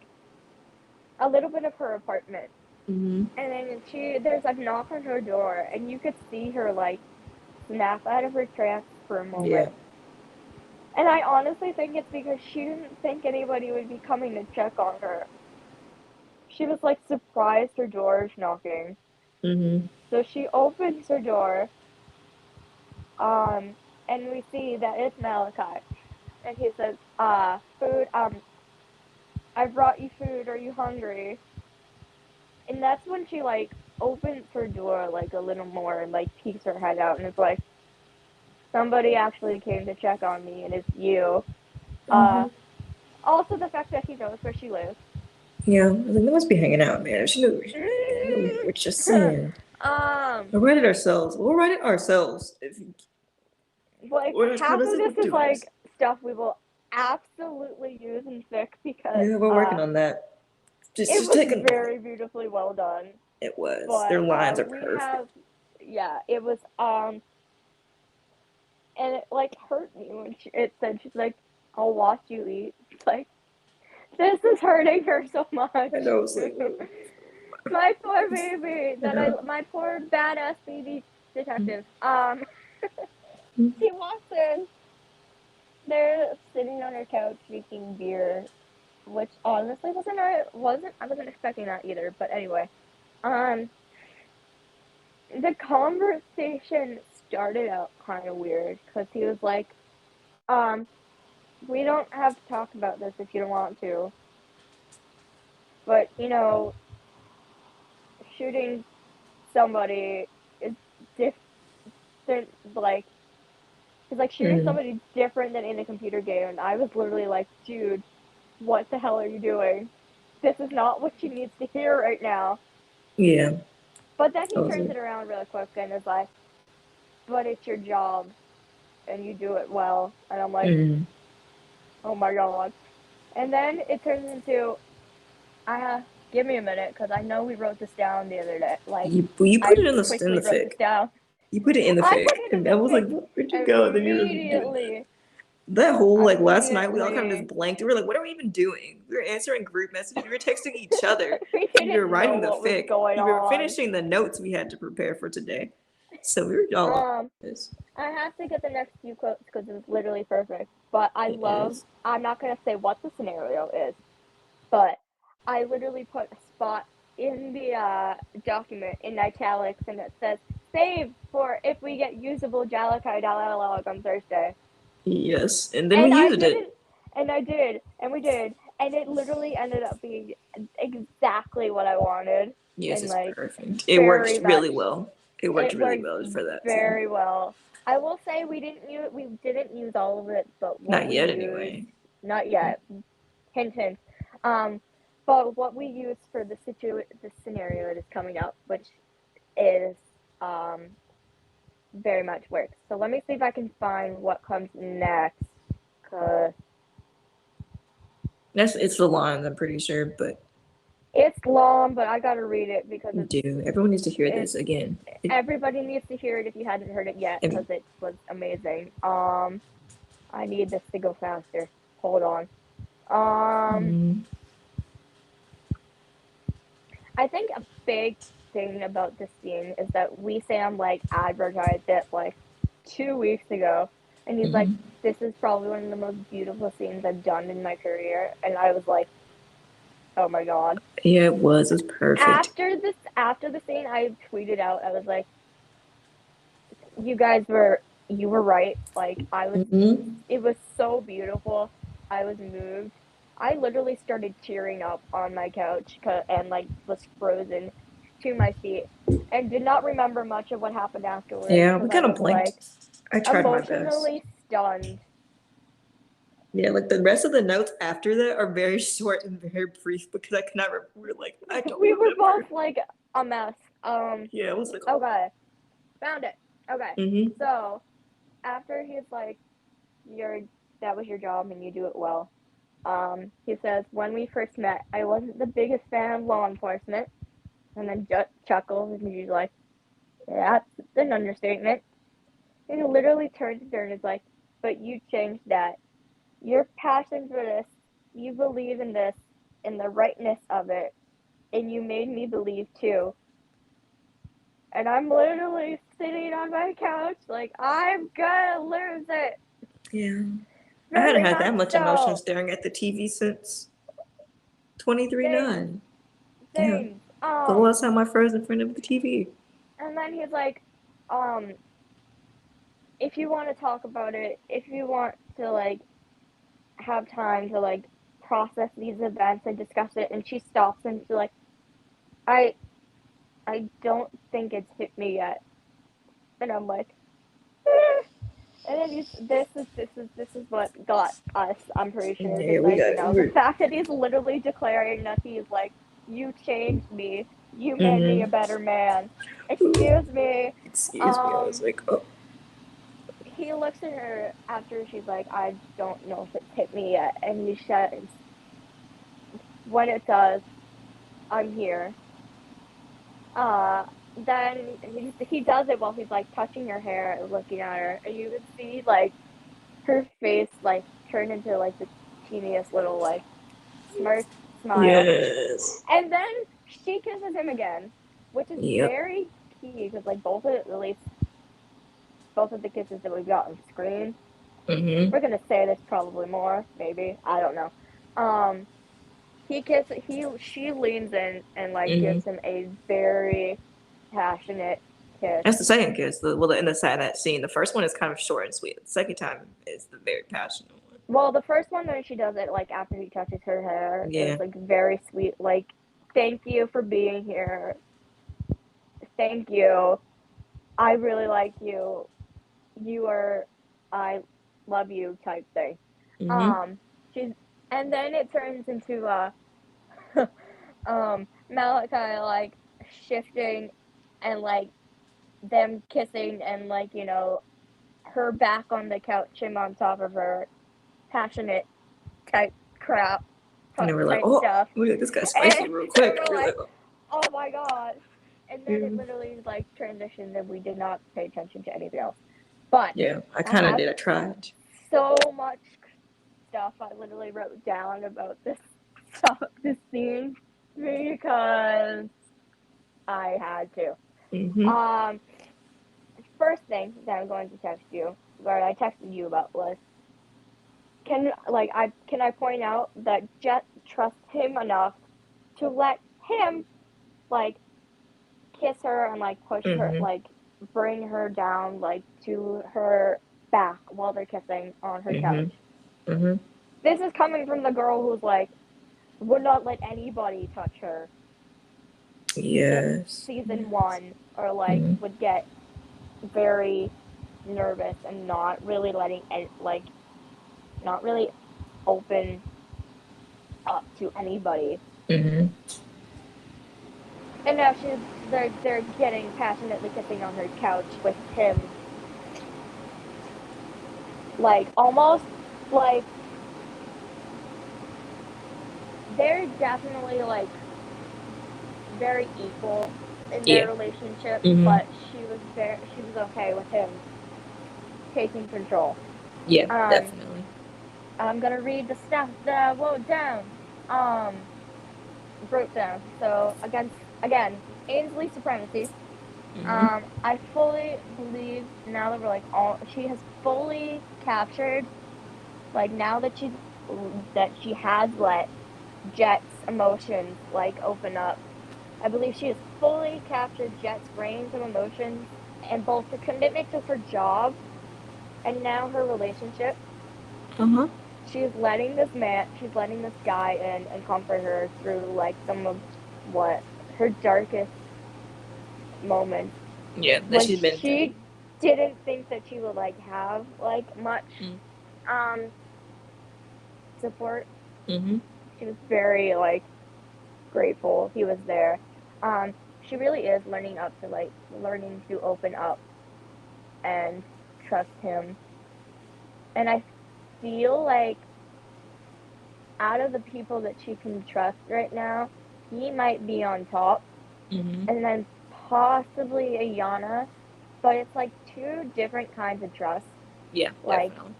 a little bit of her apartment. And then there's a knock on her door, and you could see her like snap out of her trance for a moment. Yeah. And I honestly think it's because she didn't think anybody would be coming to check on her. She was like surprised her door is knocking. So she opens her door, and we see that it's Malachi, and he says, "Food. I brought you food. Are you hungry?" And that's when she like opens her door like a little more and like peeks her head out, and it's like, somebody actually came to check on me, and it's you. Also the fact that he knows where she lives. Yeah, I was like, they must be hanging out, man. She knew what you're saying. We'll write it ourselves. We'll write it ourselves. Like half of this is like stuff we will absolutely use in fic because yeah, we're working on that. It was very beautifully well done. It was. But, their lines are perfect. It was and it like hurt me when it said she's like, I'll watch you eat. It's like, this is hurting her so much. I know. It's like, my poor baby. My poor badass baby detective. She walks in. They're sitting on her couch drinking beer, which honestly I wasn't expecting that either, but anyway. The conversation started out kind of weird, because he was like, we don't have to talk about this if you don't want to, but, you know, shooting somebody is different, like, it's like shooting somebody different than in a computer game, and I was literally like, dude, what the hell are you doing? this is not what she needs to hear right now. Yeah. But then he turns Totally. it around really quick and is like, but it's your job and you do it well. And I'm like, oh my God. And then it turns into, give me a minute because I know we wrote this down the other day. Like, You put I it in the quickly wrote this fic. down. You put it in the I fic, put it in and the I was fic like, "Where'd you go?" And then you were doing immediately. that whole like last night. We all kind of Immediately. just blanked. We were like, "What are we even doing?" We were answering group messages. We were texting each other. We We were didn't know writing the what was fic. going We were on. finishing the notes we had to prepare for today. So we were all on this. I have to get the next few quotes because it's literally perfect. But Yes. I'm not going to say what the scenario is, but I literally put a spot in the document in italics and it says, save for if we get usable Jalachi dialogue on Thursday. Yes, and then we And I used didn't, it. and I did, and we did. And it literally ended up being exactly what I wanted. Yes, And it's like, perfect. It very worked much. really well. It worked It really worked well for that scene. very well. I will say we didn't use all of it, but what Not we yet, used, anyway. not yet. Hint hint. But what we used for the scenario that is coming up, which is very much works. So let me see if I can find what comes next. Cause It's the lines, I'm pretty sure, but it's long, but I gotta read it because you do. Everyone needs to hear it this again. everybody needs to hear it if you hadn't heard it yet because it was amazing. I need this to go faster. Hold on. Mhm. I think a big thing about this scene is that Sam like advertised it like 2 weeks ago, and he's like, "This is probably one of the most beautiful scenes I've done in my career," and I was like, "Oh my God." Yeah, it was. It was perfect. After the scene, I tweeted out, I was like, you were right. Like it was so beautiful. I was moved. I literally started tearing up on my couch and like was frozen to my seat and did not remember much of what happened afterwards Yeah, we because I kind of was blinked. like I tried my best. emotionally stunned. Yeah, like the rest of the notes after that are very short and very brief because I cannot remember. Like, I don't We were remember. both like a mess. Yeah, it was like, oh. Okay, found it. Okay, Mm-hmm. so after he's like, "You're that was your job and you do it well." He says, "When we first met, I wasn't the biggest fan of law enforcement." And then chuckles, and he's like, "That's an understatement." And he literally turns to her and is like, "But you changed that. Your passion for this, you believe in this, in the rightness of it, and you made me believe too." And I'm literally sitting on my couch, like, I'm gonna lose it. Yeah. I hadn't Very had much that much emotion so. staring at the TV since 23 Same, 9. Yeah. same. The last time I froze in front of the TV. And then he's like, um, if you want to talk about it, if you want to like have time to like process these events and discuss it, and she stops and she's like, I I don't think it's hit me yet. And I'm like, eh. And then this is what got us, I'm pretty sure, Yeah, his we icing got now. we The were fact that he's literally declaring that he's like, you changed me, you made me a better man. Excuse me. excuse me. I was Um like, oh. he looks at her after she's like, I don't know if it's hit me yet, and he says, when it does, I'm here. Then he does it while he's like touching her hair and looking at her, and you can see like her face like turn into like the teeniest little like smirk smile, Yes. and then she kisses him again, which is Yep. very key because like at least both of the kisses that we've got on screen, Mm-hmm. we're gonna say this probably more, maybe, I don't know. Um, she leans in and like Mm-hmm. gives him a very passionate kiss. That's the second kiss. In the that scene, the first one is kind of short and sweet. The second time is the very passionate one. Well, the first one when she does it, like after he touches her hair, is Yeah. like very sweet. Like, thank you for being here. Thank you. I really like you. I love you type thing. Mm-hmm. Um, she's, and then it turns into Malachi, like, shifting and, like, them kissing and, like, you know, her back on the couch, him on top of her, passionate type crap, And they were like, type oh, stuff. this got spicy real quick. And we're like, oh my god. And then Yeah. it literally, like, transitioned and we did not pay attention to anything else. But yeah, I kind of did. I tried. So much stuff I literally wrote down about this scene because I had to. Mm-hmm. First thing that I'm going to text you, or I texted you about, was can I point out that Jet trusts him enough to let him, like, kiss her and, like, push her, like, bring her down, like, to her back while they're kissing on her couch. This is coming from the girl who's, like, would not let anybody touch her. Yes. In season 1, or, like, would get very nervous and not really letting, like, not really open up to anybody. And now they're getting passionately kissing on her couch with him, like, almost like they're definitely, like, very equal in their relationship, but she was okay with him taking control. Yeah, definitely. I'm gonna read the stuff that I wrote down. So again, Ainsley supremacy. I fully believe now that we're, like, she has fully captured, like, now that she has let Jet's emotions, like, open up. I believe she has fully captured Jet's range of emotions and both her commitment to her job and now her relationship. She's letting this guy in and comfort her through, like, some of what her darkest moments. Yeah, that she's been. She didn't think that she would, like, have, like, much support. She was very, like, grateful he was there. She really is learning to open up and trust him. And I feel like out of the people that she can trust right now, he might be on top. And then possibly Ayana, but it's, like, 2 different kinds of trust. Yeah, like, definitely.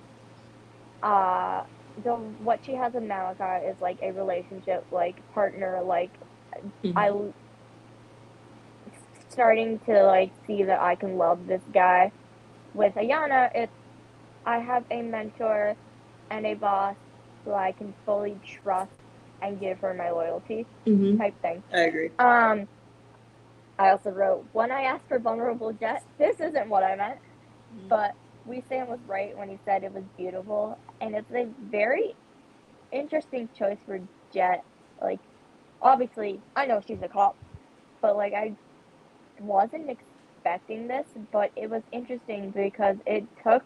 What she has with Malachi is, like, a relationship, like, partner, like, I starting to, like, see that I can love this guy. With Ayana, it's I have a mentor and a boss who I can fully trust and give her my loyalty type thing. I agree. I also wrote, when I asked for vulnerable Jet, this isn't what I meant, but Sam was right when he said it was beautiful, and it's a very interesting choice for Jet. Like, obviously, I know she's a cop, but, like, I wasn't expecting this, but it was interesting because it took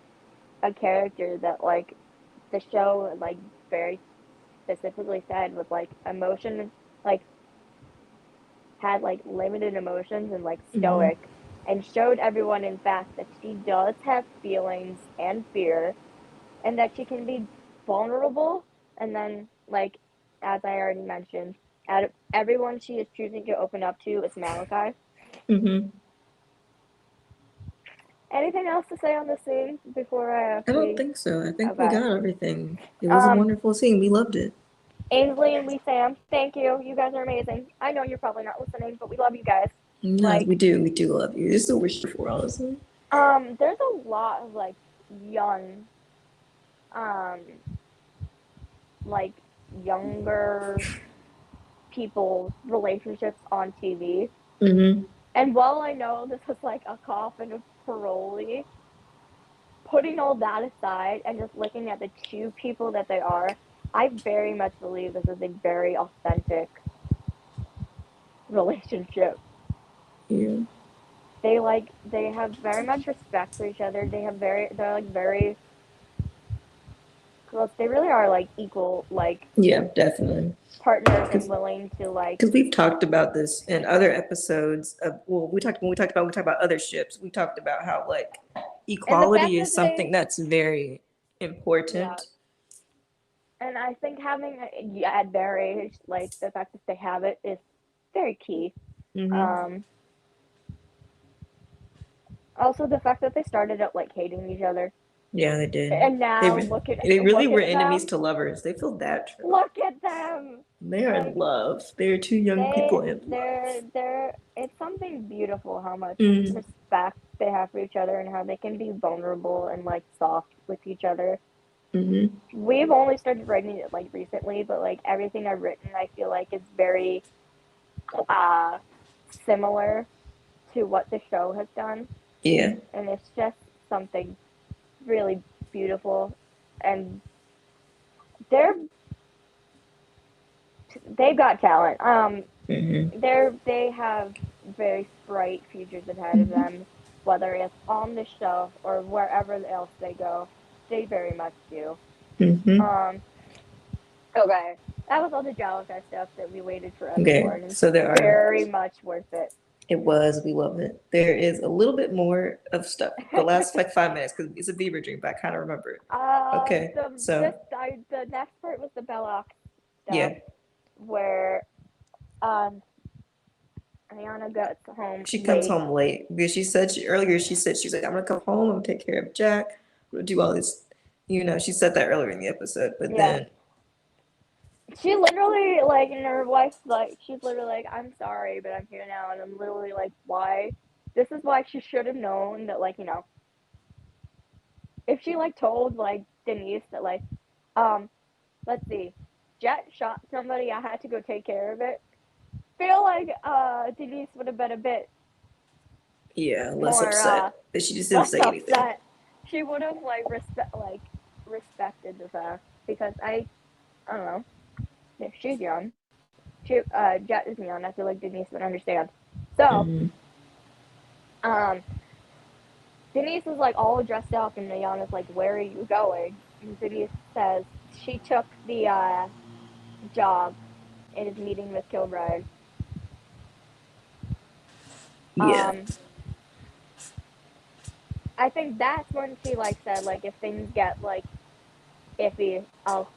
a character that, like, the show, like, very specifically said was, like, emotion, like, had, like, limited emotions and, like, stoic, and showed everyone, in fact, that she does have feelings and fear, and that she can be vulnerable. And then, like, as I already mentioned, out of everyone she is choosing to open up to is Malachi. Anything else to say on this scene before I actually... I don't think so. I think we got everything. It was a wonderful scene. We loved it. Ainsley and Sam, thank you. You guys are amazing. I know you're probably not listening, but we love you guys. No, like, we do. We do love you. This is what we're here for, honestly. There's a lot of, like, young, like, younger people's relationships on TV. And while I know this is, like, a cop and a parolee, putting all that aside and just looking at the 2 people that they are, I very much believe this is a very authentic relationship. Yeah. They have very much respect for each other. They're, like, very Well, they really are like equal, like Yeah, definitely. partners and willing to like. Because we've talked about this in other episodes of, well, we talked about other ships. We talked about how like equality is something that's very important. Yeah. And I think having at their age, like the fact that they have it is very key. Also, the fact that they started out like hating each other. Yeah, they did. And now they really were enemies to lovers. They feel that true. Look at them. They are in love. They are two young people in love. It's something beautiful how much respect they have for each other and how they can be vulnerable and like soft with each other. We've only started writing it like recently, but like everything I've written, I feel like is very similar to what the show has done. Yeah. And it's just something really beautiful, and they've got talent. They have very bright futures ahead of them, whether it's on the show or wherever else they go. They very much do. Okay, that was all the Jalachi stuff that we waited for. Okay, so there are very much worth it. It was. We love it. There is a little bit more of stuff. The last like 5 minutes because it's a Beaver dream, but I kind of remember it. Okay, the next part was the Belloc stuff. Yeah. Where Ayana gets home. She comes home late because she said earlier. She said she's like, I'm gonna come home. I'm gonna take care of Jack. I'm gonna do all this. You know, she said that earlier in the episode, but then she literally like, and her wife like, she's literally like, I'm sorry, but I'm here now, and I'm literally like, why? This is why she should have known that, like, you know, if she like told like Denise that like, let's see, Jet shot somebody, I had to go take care of it. Feel like Denise would have been a bit less upset, but she just didn't say anything. She would have like respected the fact, because I don't know, if she's young, Jet is young, I feel like Denise would understand. So Denise is like all dressed up, and Ayana's like, where are you going? And Denise says she took the job and is meeting with Kilbride. I think that's when she like said like, if things get like iffy, I'll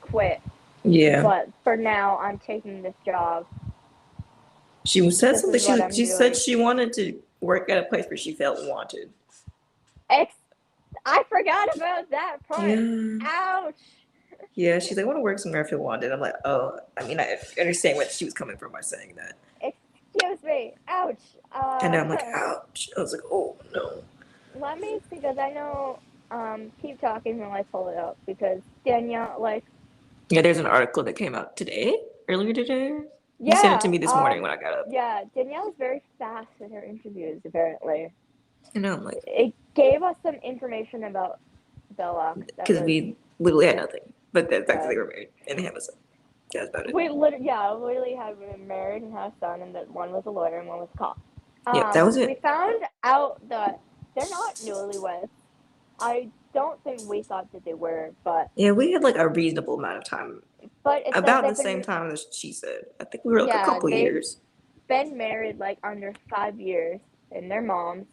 quit. Yeah. But for now, I'm taking this job. She said something. She said she wanted to work at a place where she felt wanted. I forgot about that part. Yeah. Ouch. Yeah, she's like, I want to work somewhere I feel wanted. I'm like, oh, I mean, I understand where she was coming from by saying that. Excuse me. Ouch. And I'm like, ouch. I was like, oh, no. Let me, because I know, keep talking while I pull it up, because Danielle, like... Yeah, there's an article that came out earlier today. Yeah. You sent it to me this morning when I got up. Yeah, Danielle's very fast in her interviews, apparently. I know, I'm like... It gave us some information about Bella. Because we literally had nothing. But the fact that they were married and they have a son. That's about it. We literally had been married and had a son, and that one was a lawyer and one was a cop. Yeah, that was it. We found out that they're not newlyweds. I don't think we thought that they were, but... Yeah, we had like a reasonable amount of time. But about the same time as she said. I think we were like a couple years. Been married like under 5 years, and they're moms.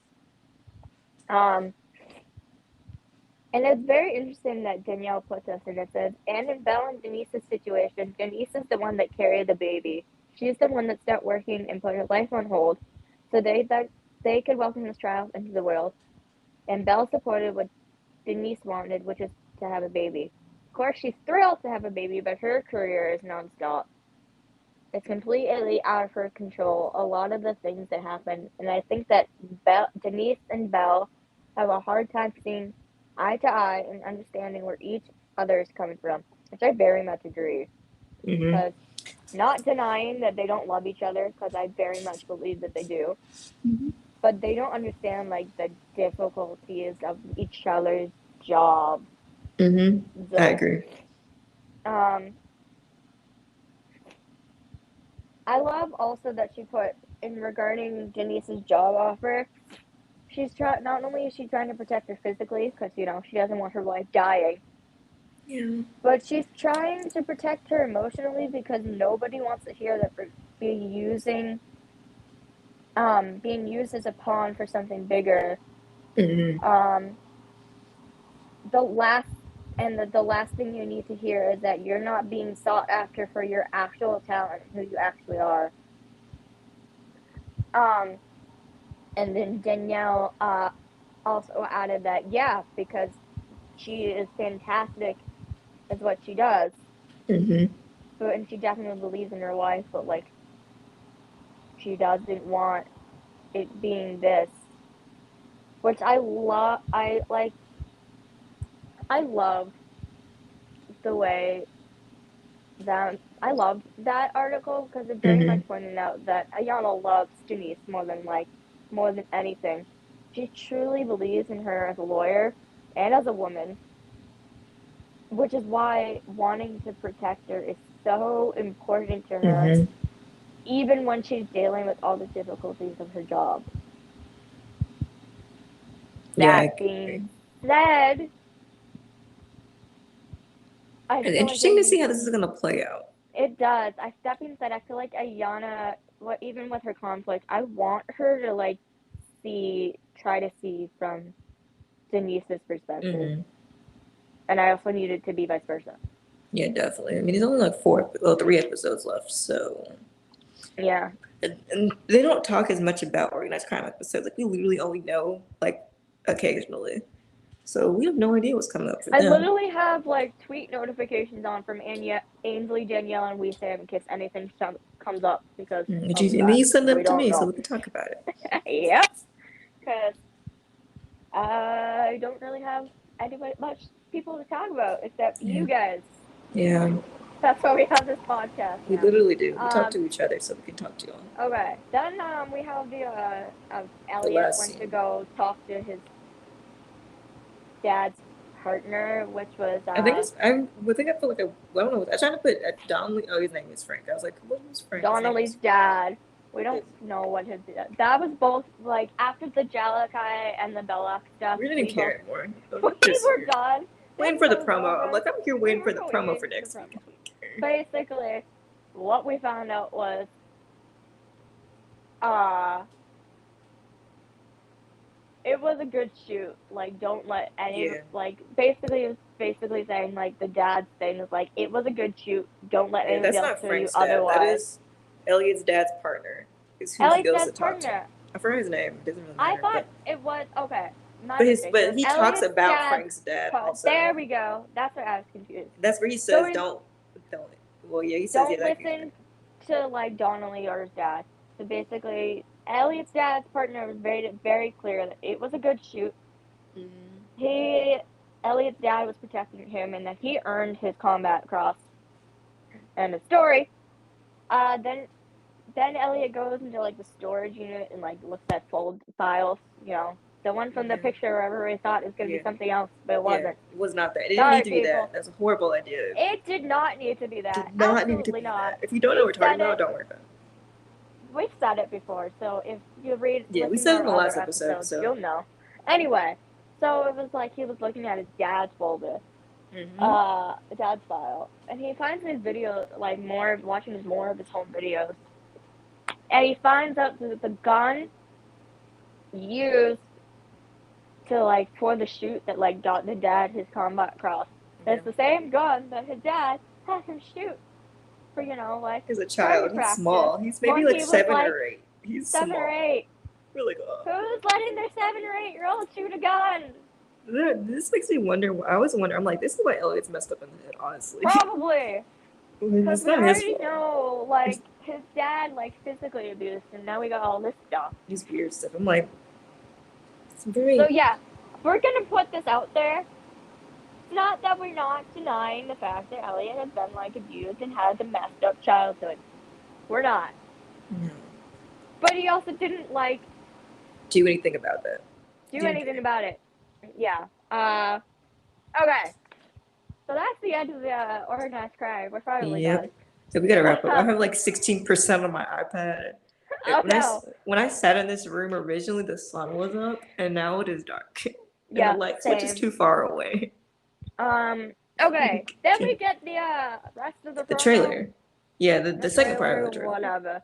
And it's very interesting that Danielle puts us in. It says, and in Belle and Denise's situation, Denise is the one that carried the baby. She's the one that stopped working and put her life on hold, so they could welcome this child into the world. And Belle supported what Denise wanted, which is to have a baby. Of course, she's thrilled to have a baby, but her career is nonstop. It's completely out of her control, a lot of the things that happen. And I think that Denise and Belle have a hard time seeing eye to eye and understanding where each other is coming from, which I very much agree. Because not denying that they don't love each other, because I very much believe that they do. But they don't understand like the difficulties of each other's job. I agree. I love also that she put in regarding Denise's job offer. She's not only is she trying to protect her physically, because you know she doesn't want her wife dying, Yeah. But she's trying to protect her emotionally because nobody wants to hear that being used as a pawn for something bigger. Mm-hmm. The last the last thing you need to hear is that you're not being sought after for your actual talent, who you actually are. And then Danielle also added that because she is fantastic is what she does. Mm-hmm. But and she definitely believes in her life, but like she doesn't want it being this. Which I love. I loved the way that I loved that article because it very much pointed out that Ayana loves Denise more than anything. She truly believes in her as a lawyer and as a woman, which is why wanting to protect her is so important to her, Mm-hmm. even when she's dealing with all the difficulties of her job. Yeah. That being said, I It's feel like interesting to see how this is gonna play out. it does. That being said, I feel like Ayana, even with her conflict, I want her to try to see from Denise's perspective, Mm-hmm. and I also need it to be vice versa. Yeah, definitely. I mean, there's only like 3 episodes left, so. Yeah. And they don't talk as much about organized crime episodes. Like we literally only know like occasionally, so we have no idea what's coming up for I them. literally have like tweet notifications on from Ainsley, Danielle, and Weesam in case anything comes up because And of then that. you send them We to don't me so know. we can talk about it. Yep. Because I don't really have much people to talk about except Yeah. you guys. Yeah, That's why we have this podcast we now. literally do. We talk to each other so we can talk to you on Okay. Then we have the the Elliot last went to scene. go talk to his dad's partner, which was I think it's. I think I feel like I don't know. I tried to put Donnelly. Oh, his name is Frank. I was like, what was Frank? His name Donnelly's is. dad. We don't know what his that was both like after the Jalachi and the Belloc stuff. We didn't care anymore. We Just were done. The waiting for the episode was promo. I'm over. like, I'm here We waiting for were the promo for waiting for the next week. promo. I don't care. Basically, what we found out was uh it was a good shoot. Like, don't let any Yeah. like basically it was basically saying like the dad's thing is like it was a good shoot. Don't let Yeah, anybody that's else not tell you Frank's dad. That otherwise. is Elliot's dad's partner. Is who he Elliot's goes to dad's talk to. partner. I forgot his name. It doesn't really I matter. thought But it was okay. My but his mistake. So but he talks Elliot's about dad. Frank's dad also. There we go. That's where I was confused. That's where he So says don't. Well, yeah, he says don't yeah. listen to like Donnelly or his dad. So basically, Elliot's dad's partner was very clear that it was a good shoot. Mm-hmm. Elliot's dad was protecting him, and that he earned his combat cross. End of story. Then Elliot goes into like the storage unit and like looks at fold files. You know, the one from the picture where everybody thought it was gonna be something else, but it wasn't. It was not that. It didn't Sorry, need to be people. that. That's a horrible idea. It did not need to be that. Did not Absolutely need to be not. that. If you don't know what we're talking about, don't worry about it. We've said it before, so if you We said it in the last episode, episodes, you'll know. Anyway, so it was like he was looking at his dad's folder, dad's file, and he finds his video like watching more of his home videos, and he finds out that the gun used to like for the shoot that like got the dad his combat cross. It's the same gun that his dad had him shoot for, like he's a child. He's practice. small. He's maybe like 7 or 8. He's 7 small. or 8. Really cool. Who's letting their 7 or 8-year-old shoot a gun? This makes me wonder. I always wonder. I'm like, this is why Elliot's messed up in the head, honestly. Probably. Because It's we not his already fault. know, like, his dad, like, physically abused him. Now we got all this stuff. These weird stuff. I'm like, it's very. So, yeah, we're going to put this out there. It's not that we're not denying the fact that Elliot has been, like, abused and had a messed up childhood. We're not. No. But he also didn't, like, do anything about that. About it. Yeah. Okay. So that's the end of the organized crime. We're finally done. So we gotta wrap up. I have like 16% on my iPad. When I sat in this room originally, the sun was up, and now it is dark. And the light switch is too far away. Okay, then we get the rest of the The promo. trailer. Yeah, the second part of the trailer. Whatever.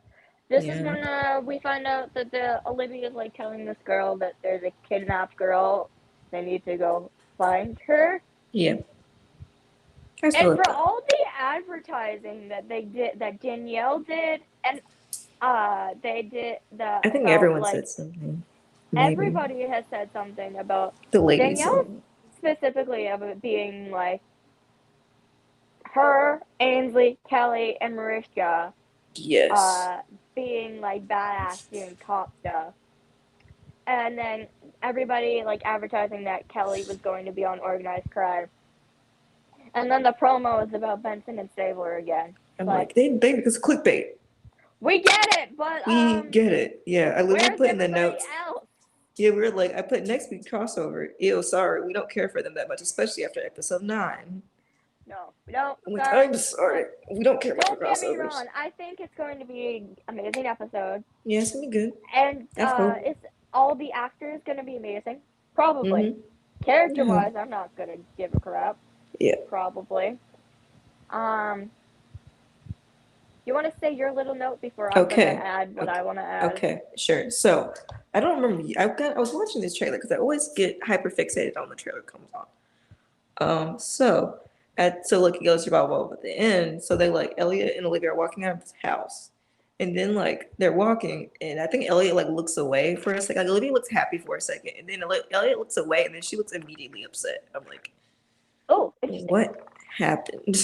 This is when we find out that Olivia is like telling this girl that there's a kidnapped girl. They need to go find her. Yeah. And for all the advertising that they did, that Danielle did, and they did I think everyone said something. Maybe. Everybody has said something about the ladies. Danielle specifically of it being like her, Ainsley, Kalli, and Mariska. Yes. Being like badass doing cop stuff. And then everybody like advertising that Kalli was going to be on Organized Crime. And then the promo is about Benson and Stabler again. I'm like, they it's clickbait. We get it, but we get it. Yeah, I literally put in the notes. Else? Yeah, we were like, I put next week crossover. Ew, sorry, we don't care for them that much, especially after episode 9. No, we don't. I'm sorry. We don't care about the crossovers. Don't get me wrong. I think it's going to be an amazing episode. Yeah, it's gonna be good. And it's all the actors gonna be amazing. Probably. Character-wise, I'm not gonna give a crap. Yeah. Probably. You want to say your little note before I'm gonna add what I want to add? Okay, sure. So I don't remember. I was watching this trailer because I always get hyper fixated on the trailer comes on. So like it goes about at the end. So they like Elliot and Olivia are walking out of his house, and then like they're walking, and I think Elliot like looks away for a second. Like Olivia looks happy for a second, and then Elliot looks away, and then she looks immediately upset. I'm like, oh, what happened?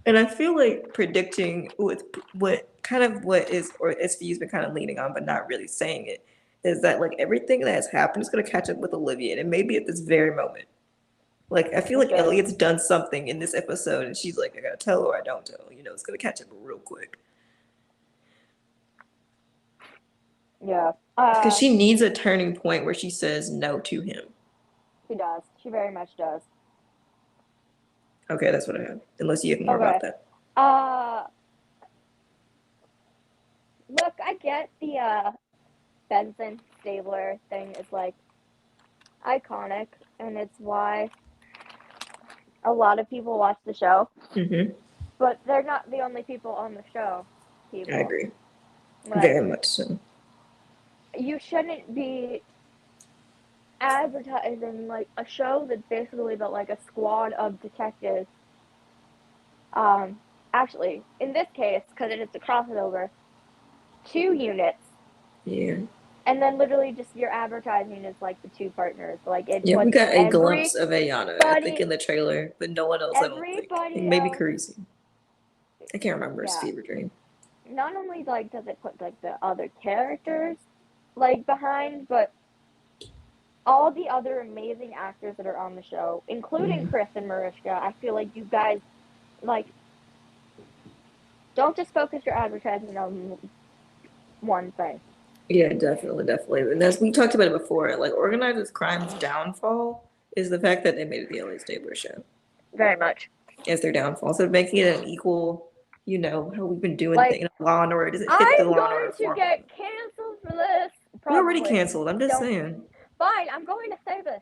And I feel like predicting what is, or SVU's been kind of leaning on, but not really saying it, is that like everything that has happened is going to catch up with Olivia, and maybe at this very moment. Like I feel like Elliot's done something in this episode, and she's like, I gotta tell or I don't tell. It's going to catch up real quick. Yeah. Because she needs a turning point where she says no to him. She does. She very much does. Okay, that's what I have. Unless you have more about that. Look, I get the Benson Stabler thing is like iconic, and it's why a lot of people watch the show. Mm-hmm. But they're not the only people on the show. I agree. Very much so. You shouldn't be advertising like a show that's basically about like a squad of detectives. Actually, in this case, because it is a crossover, 2 units. Yeah. And then literally just your advertising is like the 2 partners. Like it. Yeah, we got a glimpse of Ayana, I think, in the trailer, but no one else. I don't think. Maybe Carisi. I can't remember his fever dream. Not only like does it put like the other characters like behind, but all the other amazing actors that are on the show, including Chris and Mariska. I feel like you guys like don't just focus your advertising on one thing. Yeah, definitely. And as we talked about it before, like Organized Crime's downfall is the fact that they made it the LA Stabler show. Very much. As their downfall. So making it an equal, how we've been doing things. Law and Order. Does it fit the Law and Order? I'm going to get canceled for this. Probably. We're already canceled. I'm just saying. Fine, I'm going to say this.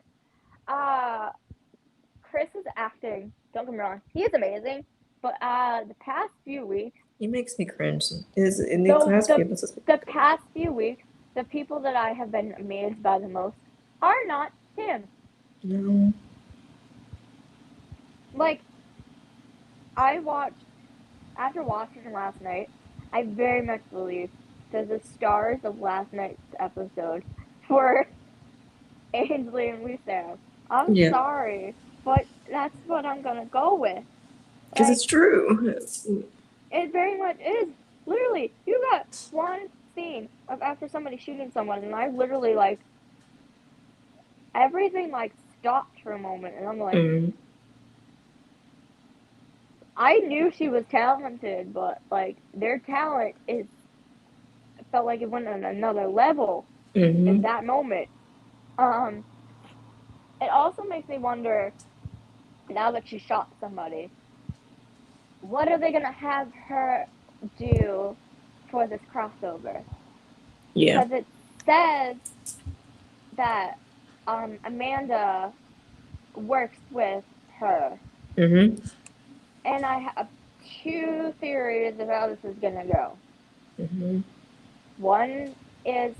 Chris's acting, don't get me wrong, he is amazing. But the past few weeks, he makes me cringe. The past few weeks, the people that I have been amazed by the most are not him. No. Like, after watching last night, I very much believe that the stars of last night's episode were Ainsley and Lisa. I'm sorry, but that's what I'm gonna go with. Because it's true. It very much is. Literally, you got one scene of after somebody shooting someone, and I literally like everything like stopped for a moment, and I'm like, I knew she was talented, but like their talent felt like it went on another level in that moment. It also makes me wonder, now that she shot somebody, what are they gonna have her do for this crossover? Yeah. Because it says that Amanda works with her. Mm-hmm. And I have two theories of how this is gonna go. Mm-hmm. One is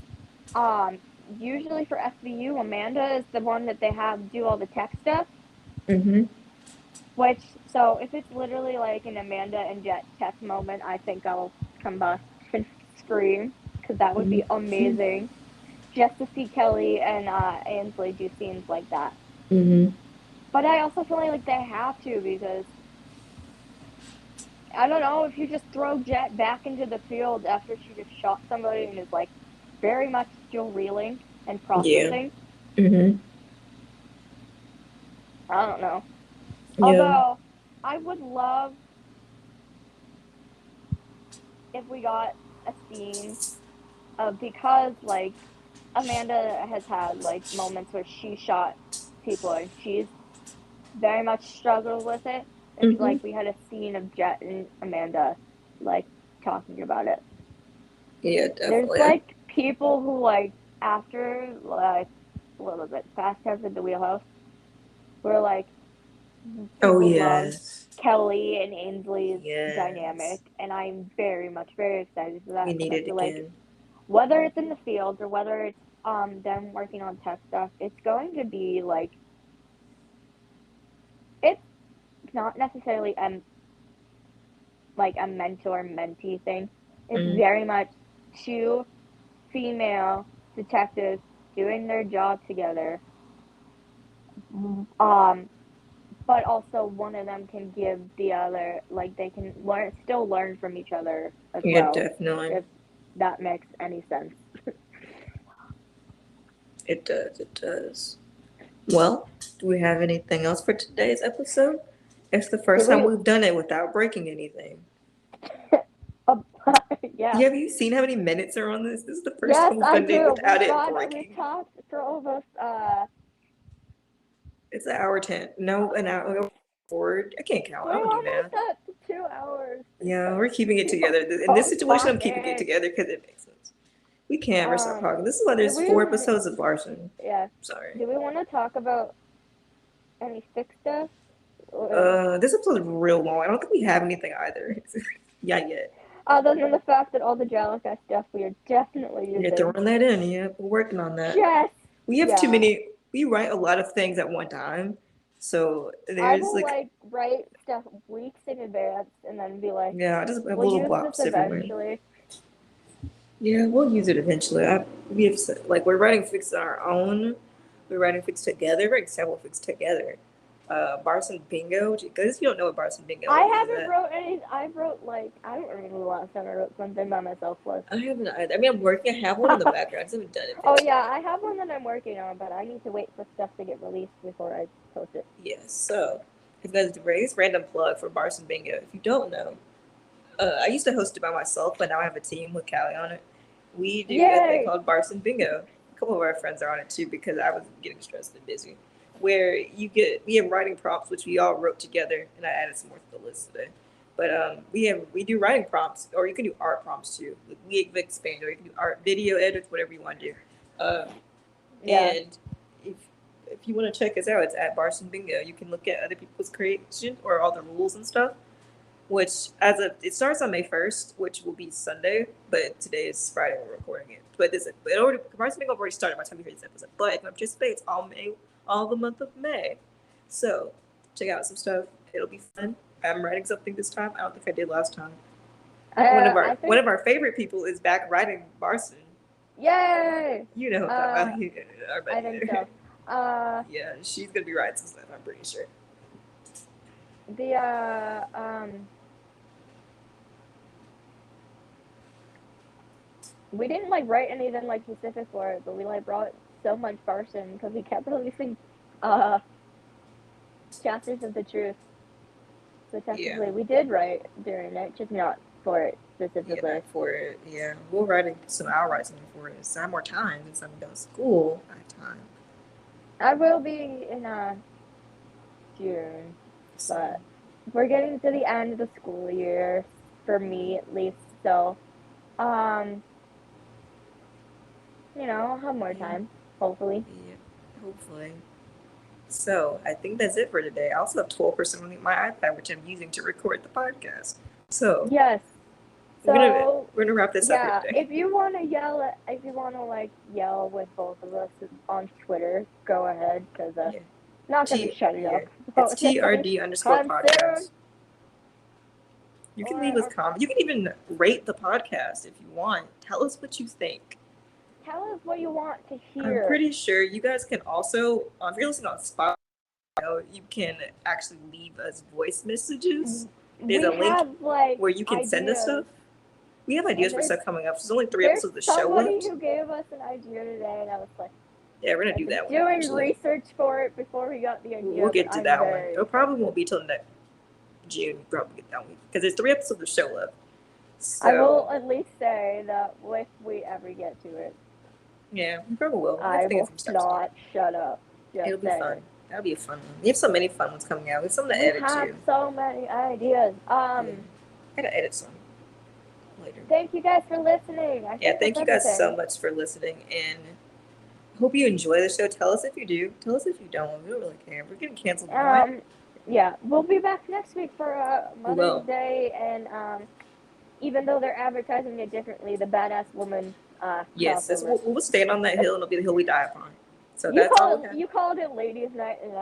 usually for SVU, Amanda is the one that they have do all the tech stuff. Mm-hmm. Which, so if it's literally like an Amanda and Jet tech moment, I think I'll combust and scream because that would be amazing. Just to see Kelly and Ainsley do scenes like that. Mm-hmm. But I also feel like they have to because I don't know if you just throw Jet back into the field after she just shot somebody and is like very much still reeling and Yeah. processing. Mm-hmm. I don't know. Yeah. Although I would love if we got a scene because like Amanda has had like moments where she shot people and she's very much struggled with it. If Mm-hmm. like we had a scene of Jet and Amanda like talking about it. Yeah, There's definitely. like people who like after like a little bit fast times at the wheelhouse were like Oh people love yes. Kelly and Ainsley's dynamic Yes. and I'm very much very excited for that We because need I it feel like again. whether it's in the field or whether it's them working on tech stuff, it's going to be like it's not necessarily like a mentor mentee thing. It's Mm-hmm. very much two female detectives doing their job together. Um, but also one of them can give the other like they can learn from each other as Yeah, well, definitely. if that makes any sense. It does. It does. Well, do we have anything else for today's episode? It's the Did first time we? we've done it without breaking anything. Uh, yeah. Have you seen how many minutes are on this? This is the first Yes, time we've I done it do. without it We've breaking. talked for almost It's an hour 10. No, an hour forward. I can't count. we're I don't do almost math. at 2 hours. Yeah, we're keeping it Keep on together. In this situation, I'm keeping it talking. together because it makes sense. We can't ever stop Um, talking. This is why do there's we? 4 episodes of Larson. Yeah. Sorry. Do we want to talk about any fic stuff? Or, This episode is real long. I don't think we have anything either. Yeah, yet. other than the fact that all the Jalachi stuff we are definitely You're using. throwing that in. Yeah, we're working on that. Yes. We have too Yeah. many. We write a lot of things at one time, so I there's will like, like write stuff weeks in advance and then be like, yeah, just have we'll little use this blocks everywhere. eventually. Yeah, we'll use it eventually. We have like we're writing fics on our own. We're writing fics together. We're writing several fics together. Barson Bingo. Because if you don't know what Barson Bingo I is haven't that wrote any. I wrote like I don't remember the last time I wrote something by myself was. I haven't either. I mean, I'm working. I have one in the background. I just haven't done it. Oh yeah, I have one that I'm working on, but I need to wait for stuff to get released before I post it. Yes. So, if you guys raise random plug for Barson Bingo. If you don't know, I used to host it by myself, but now I have a team with Kalli on it. We do a thing Yay! called Barson Bingo. A couple of our friends are on it too because I was getting stressed and busy. Where we have writing prompts which we all wrote together, and I added some more to the list today. But we do writing prompts, or you can do art prompts too. We expand, or you can do art, video edits, whatever you want to do. Yeah. And if you want to check us out, it's at Barson Bingo. You can look at other people's creation or all the rules and stuff. Which it starts on May 1st, which will be Sunday, but today is Friday when we're recording it. But Barson Bingo already started by the time you hear this episode. But if you participate, it's all the month of May. So check out some stuff. It'll be fun. I'm writing something this time. I don't think I did last time. One of our favorite people is back writing Barson. Yay! You know what I'm talking about. I think so. Yeah, she's gonna be writing some stuff. I'm pretty sure. We didn't like write anything like specific for it, but we like brought so much Barson because we kept releasing chapters of the truth. So technically, we did write during it, just not for it specifically. Yeah, for it. Yeah, I'll write something for it. It's not more time since I'm done school. I have time. I will be in June, but we're getting to the end of the school year for me at least. So, I'll have more time, hopefully. Yeah, hopefully. So I think that's it for today. I also have 12% on my iPad, which I'm using to record the podcast. So yes. So we're gonna wrap this up here today. If you want to yell with both of us on Twitter, go ahead, because not gonna shut it up. It's TRD_podcast. You can leave us comments. You can even rate the podcast if you want. Tell us what you think. Tell us what you want to hear. I'm pretty sure you guys can also, if you're listening on Spotify, you can actually leave us voice messages. There's a link where you can send us stuff. We have ideas for stuff coming up. There's only 3 episodes of the show left. Somebody who gave us an idea today, and I was like, yeah, we're going to do that one. Doing research for it before we got the idea. We'll get to that one. It probably won't be till next June. We'll probably get that one. Because there's 3 episodes of the show left. So, I will at least say that if we ever get to it. Yeah, we probably will. I will not shut up. It'll be fun. That'll be a fun one. We have so many fun ones coming out. We have something to edit too. We have so many ideas. I gotta edit some later. Thank you guys for listening. Thank you guys so much for listening, and hope you enjoy the show. Tell us if you do. Tell us if you don't. We don't really care. We're getting canceled. Yeah, we'll be back next week for Mother's Day, and even though they're advertising it differently, the Badass Woman. Yes, we'll stand on that hill, and it'll be the hill we die upon. So that's all. You called it Ladies' Night, and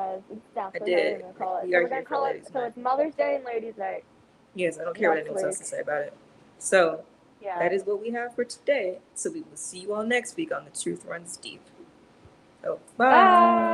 that's what we're gonna call it. We are here for Ladies' Night. So it's Mother's Day and Ladies' Night. Yes, I don't care what anyone else has to say about it. So that is what we have for today. So we will see you all next week on The Truth Runs Deep. So bye.